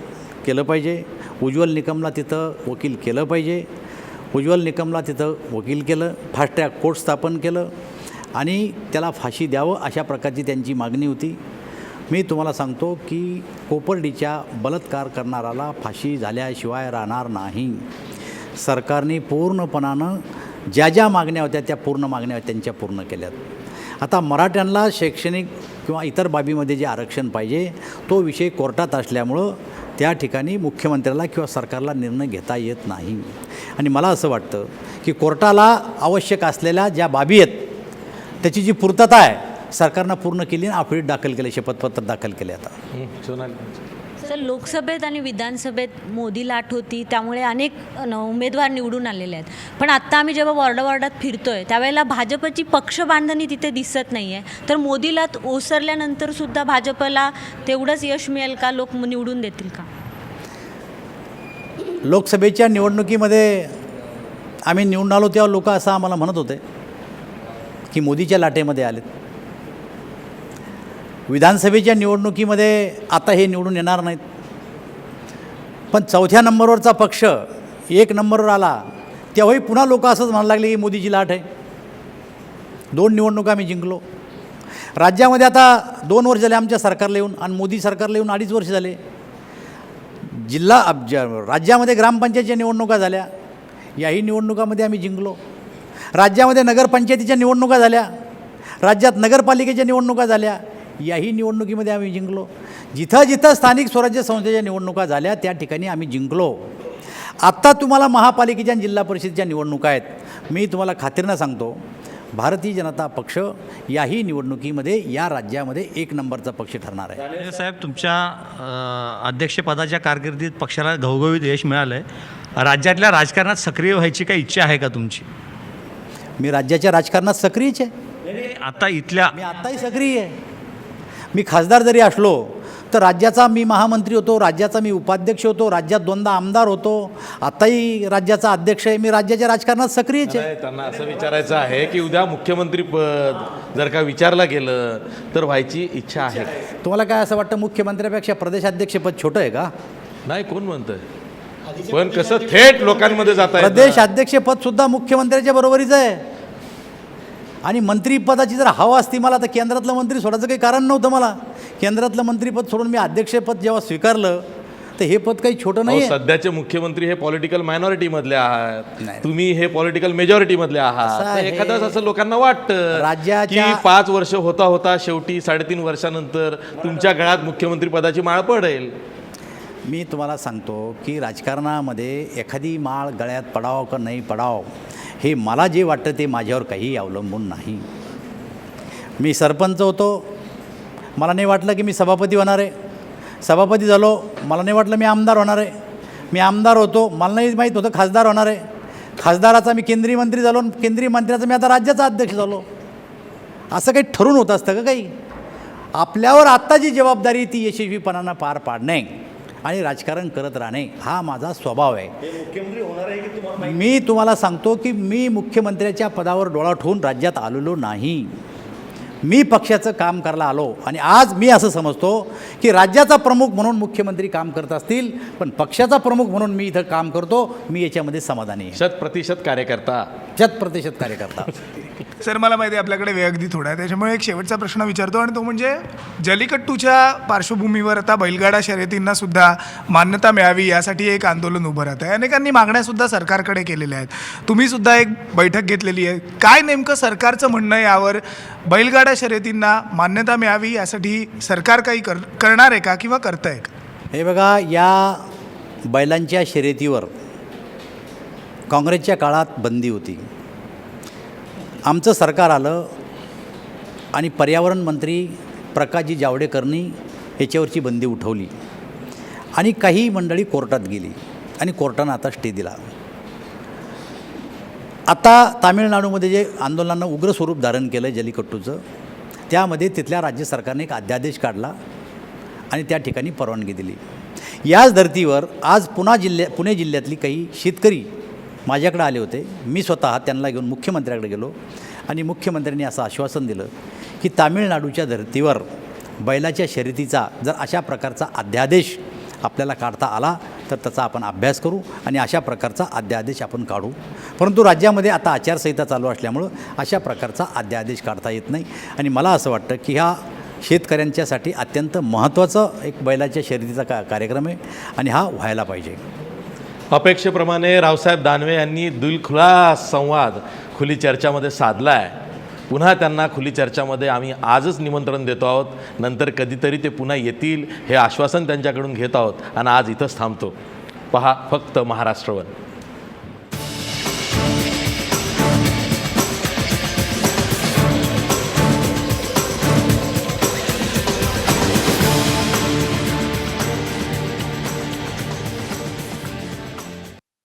केलं पाहिजे. उज्ज्वल निकमला तिथं वकील केलं पाहिजे. उज्ज्वल निकमला तिथं वकील केलं, फास्ट ट्रॅक कोर्ट स्थापन केलं आणि त्याला फाशी द्यावं अशा प्रकारची त्यांची मागणी होती. मी तुम्हाला सांगतो की कोपर्डीच्या बलात्कार करणाराला फाशी झाल्याशिवाय राहणार नाही. सरकारने पूर्णपणानं ज्या ज्या मागण्या होत्या त्या पूर्ण मागण्या त्यांच्या पूर्ण केल्यात. आता मराठ्यांना शैक्षणिक किंवा इतर बाबीमध्ये जे आरक्षण पाहिजे तो विषय कोर्टात असल्यामुळं त्या ठिकाणी मुख्यमंत्र्याला किंवा सरकारला निर्णय घेता येत नाही. आणि मला असं वाटतं की कोर्टाला आवश्यक असलेल्या ज्या बाबी आहेत त्याची जी पूर्तता आहे सरकारनं पूर्ण केली आणि अफिडेविट दाखल केले, शपथपत्र दाखल केले. आता सर, लोकसभेत आणि विधानसभेत मोदी लाट होती, त्यामुळे अनेक उमेदवार निवडून आलेले आहेत. पण आत्ता आम्ही जेव्हा वॉर्डात फिरतोय त्यावेळेला भाजपची पक्ष बांधणी तिथे दिसत नाही आहे. तर मोदी लाट ओसरल्यानंतरसुद्धा भाजपला तेवढंच यश मिळेल का? लोक निवडून देतील का? लोकसभेच्या निवडणुकीमध्ये आम्ही निवडून आलो तेव्हा लोक असं आम्हाला म्हणत होते की मोदीच्या लाटेमध्ये आलेत. विधानसभेच्या निवडणुकीमध्ये आता हे निवडून येणार नाहीत. पण 4थ्या नंबरवरचा पक्ष 1 नंबरवर आला तेव्हाही पुन्हा लोक असंच म्हणायला लागले की मोदीची लाट आहे. 2 निवडणुका आम्ही जिंकलो. राज्यामध्ये आता 2 वर्ष झाले आमच्या सरकारला येऊन आणि मोदी सरकारला येऊन 2.5 वर्ष झाले. राज्यामध्ये ग्रामपंचायतीच्या निवडणुका झाल्या, याही निवडणुकामध्ये आम्ही जिंकलो. राज्यामध्ये नगरपंचायतीच्या निवडणुका झाल्या, राज्यात नगरपालिकेच्या निवडणुका झाल्या, याही निवडणुकीमध्ये आम्ही जिंकलो. जिथं जिथं स्थानिक स्वराज्य संस्थेच्या निवडणुका झाल्या त्या ठिकाणी आम्ही जिंकलो. आत्ता तुम्हाला महापालिकेच्या आणि जिल्हा परिषदेच्या निवडणुका आहेत. मी तुम्हाला खात्रीनं सांगतो भारतीय जनता पक्ष याही निवडणुकीमध्ये या राज्यामध्ये 1 नंबरचा पक्ष ठरणार आहे. दानवे साहेब, तुमच्या अध्यक्षपदाच्या कारकिर्दीत पक्षाला घवघवीत यश मिळालं आहे. राज्यातल्या राजकारणात सक्रिय व्हायची काही इच्छा आहे का तुमची? मी राज्याच्या राजकारणात सक्रियच आहे. आता इथल्या मी आत्ताही सक्रिय आहे. मी खासदार जरी असलो तर राज्याचा मी महामंत्री होतो, राज्याचा मी उपाध्यक्ष होतो, राज्यात 2दा आमदार होतो, आताही राज्याचा अध्यक्ष आहे, मी राज्याच्या राजकारणात सक्रियच आहे. नाही, त्यांना असं विचारायचं आहे की उद्या मुख्यमंत्री पद जर का विचारलं गेलं तर व्हायची इच्छा आहे? तुम्हाला काय असं वाटतं मुख्यमंत्र्यापेक्षा प्रदेशाध्यक्षपद छोटं आहे का? नाही, कोण म्हणतंय? पण कसं थेट लोकांमध्ये जात आहे? प्रदेश अध्यक्षपद सुद्धा मुख्यमंत्र्याच्या बरोबरीच आहे. आणि मंत्रिपदाची जर हवा असती मला तर केंद्रातलं मंत्री सोडायचं काही कारण नव्हतं. मला केंद्रातलं मंत्रिपद सोडून मी अध्यक्षपद जेव्हा स्वीकारलं तर हे पद काही छोटं नाही आहे. सध्याचे मुख्यमंत्री हे पॉलिटिकल मायनॉरिटी मधले आहात, नाही. तुम्ही हे पॉलिटिकल मेजॉरिटी मधले आहात. असं तर आहे. एखादंच असं लोकांना वाटतं राज्याच्या- की 5 वर्ष होता शेवटी 3.5 वर्षानंतर तुमच्या गळ्यात मुख्यमंत्री पदाची माळ पडेल. मी तुम्हाला सांगतो की राजकारणामध्ये एखादी माळ गळ्यात पडावं का नाही पडावं हे मला जे वाटतं ते माझ्यावर काहीही अवलंबून नाही. मी सरपंच होतो, मला नाही वाटलं की मी सभापती होणार आहे. सभापती झालो, मला नाही वाटलं मी आमदार होणार आहे. मी आमदार होतो, मला नाही माहीत होतं खासदार होणार आहे. खासदाराचा मी केंद्रीय मंत्री झालो, केंद्रीय मंत्र्याचा मी आता राज्याचा अध्यक्ष झालो. असं काही ठरून होत असतं का काही? आपल्यावर आत्ता जी जबाबदारी ती यशस्वीपणानं पार पाडणे आणि राजकारण करत राहणे हा माझा स्वभाव आहे. मी तुम्हाला सांगतो की मी मुख्यमंत्र्याच्या पदावर डोळा ठेवून राज्यात आलेलो नाही. मी पक्षाचं काम करायला आलो आणि आज मी असं समजतो की राज्याचा प्रमुख म्हणून मुख्यमंत्री काम करत असतील पण पक्षाचा प्रमुख म्हणून मी इथं काम करतो. मी याच्यामध्ये समाधानी आहे. 100% कार्यकर्ता. 100% कार्यकर्ता. सर मला माहिती आहे आपल्याकडे वेळ अगदी थोडा आहे, त्याच्यामुळे एक शेवटचा प्रश्न विचारतो आणि तो म्हणजे जल्लीकट्टूच्या पार्श्वभूमीवर आता बैलगाडा शर्यतींना सुद्धा मान्यता मिळावी यासाठी एक आंदोलन उभं राहत आहे. अनेकांनी मागण्यासुद्धा सरकारकडे केलेल्या आहेत. तुम्ही सुद्धा एक बैठक घेतलेली आहे. काय नेमकं सरकारचं म्हणणं आहे यावर? बैलगाडा शर्यतींना मान्यता मिळावी यासाठी सरकार काही करणार आहे का किंवा करत आहे का? हे बघा, या बैलांच्या शर्यतीवर काँग्रेसच्या काळात बंदी होती. आमचं सरकार आलं आणि पर्यावरण मंत्री प्रकाशजी जावडेकरनी याच्यावरची बंदी उठवली आणि काही मंडळी कोर्टात गेली आणि कोर्टानं आता स्टे दिला. आता तामिळनाडूमध्ये जे आंदोलनानं उग्र स्वरूप धारण केलं जल्लीकट्टूचं, त्यामध्ये तिथल्या राज्य सरकारने एक अध्यादेश काढला आणि त्या ठिकाणी परवानगी दिली. याच धर्तीवर आज पुणे जिल्ह्यातली काही शेतकरी माझ्याकडे आले होते. मी स्वतः त्यांना घेऊन मुख्यमंत्र्याकडे गेलो आणि मुख्यमंत्र्यांनी असं आश्वासन दिलं की तामिळनाडूच्या धर्तीवर बैलाच्या शर्यतीचा जर अशा प्रकारचा अध्यादेश आपल्याला काढता आला तर त्याचा आपण अभ्यास करू आणि अशा प्रकारचा अध्यादेश आपण काढू. परंतु राज्यामध्ये आता आचारसंहिता चालू असल्यामुळं अशा प्रकारचा अध्यादेश काढता येत नाही आणि मला असं वाटतं की हा शेतकऱ्यांच्यासाठी अत्यंत महत्त्वाचा एक बैलाच्या शर्यतीचा कार्यक्रम आहे आणि हा व्हायला पाहिजे. अपेक्षेप्रमाणे रावसाहेब दानवे यांनी दिलखुलास संवाद खुली चर्चामध्ये साधला आहे. पुन्हा त्यांना खुली चर्चामध्ये आम्ही आजच निमंत्रण देतो आहोत. नंतर कधीतरी ते पुन्हा येतील हे आश्वासन त्यांच्याकडून घेत आहोत आणि आज इथंच थांबतो. पहा फक्त महाराष्ट्र वन.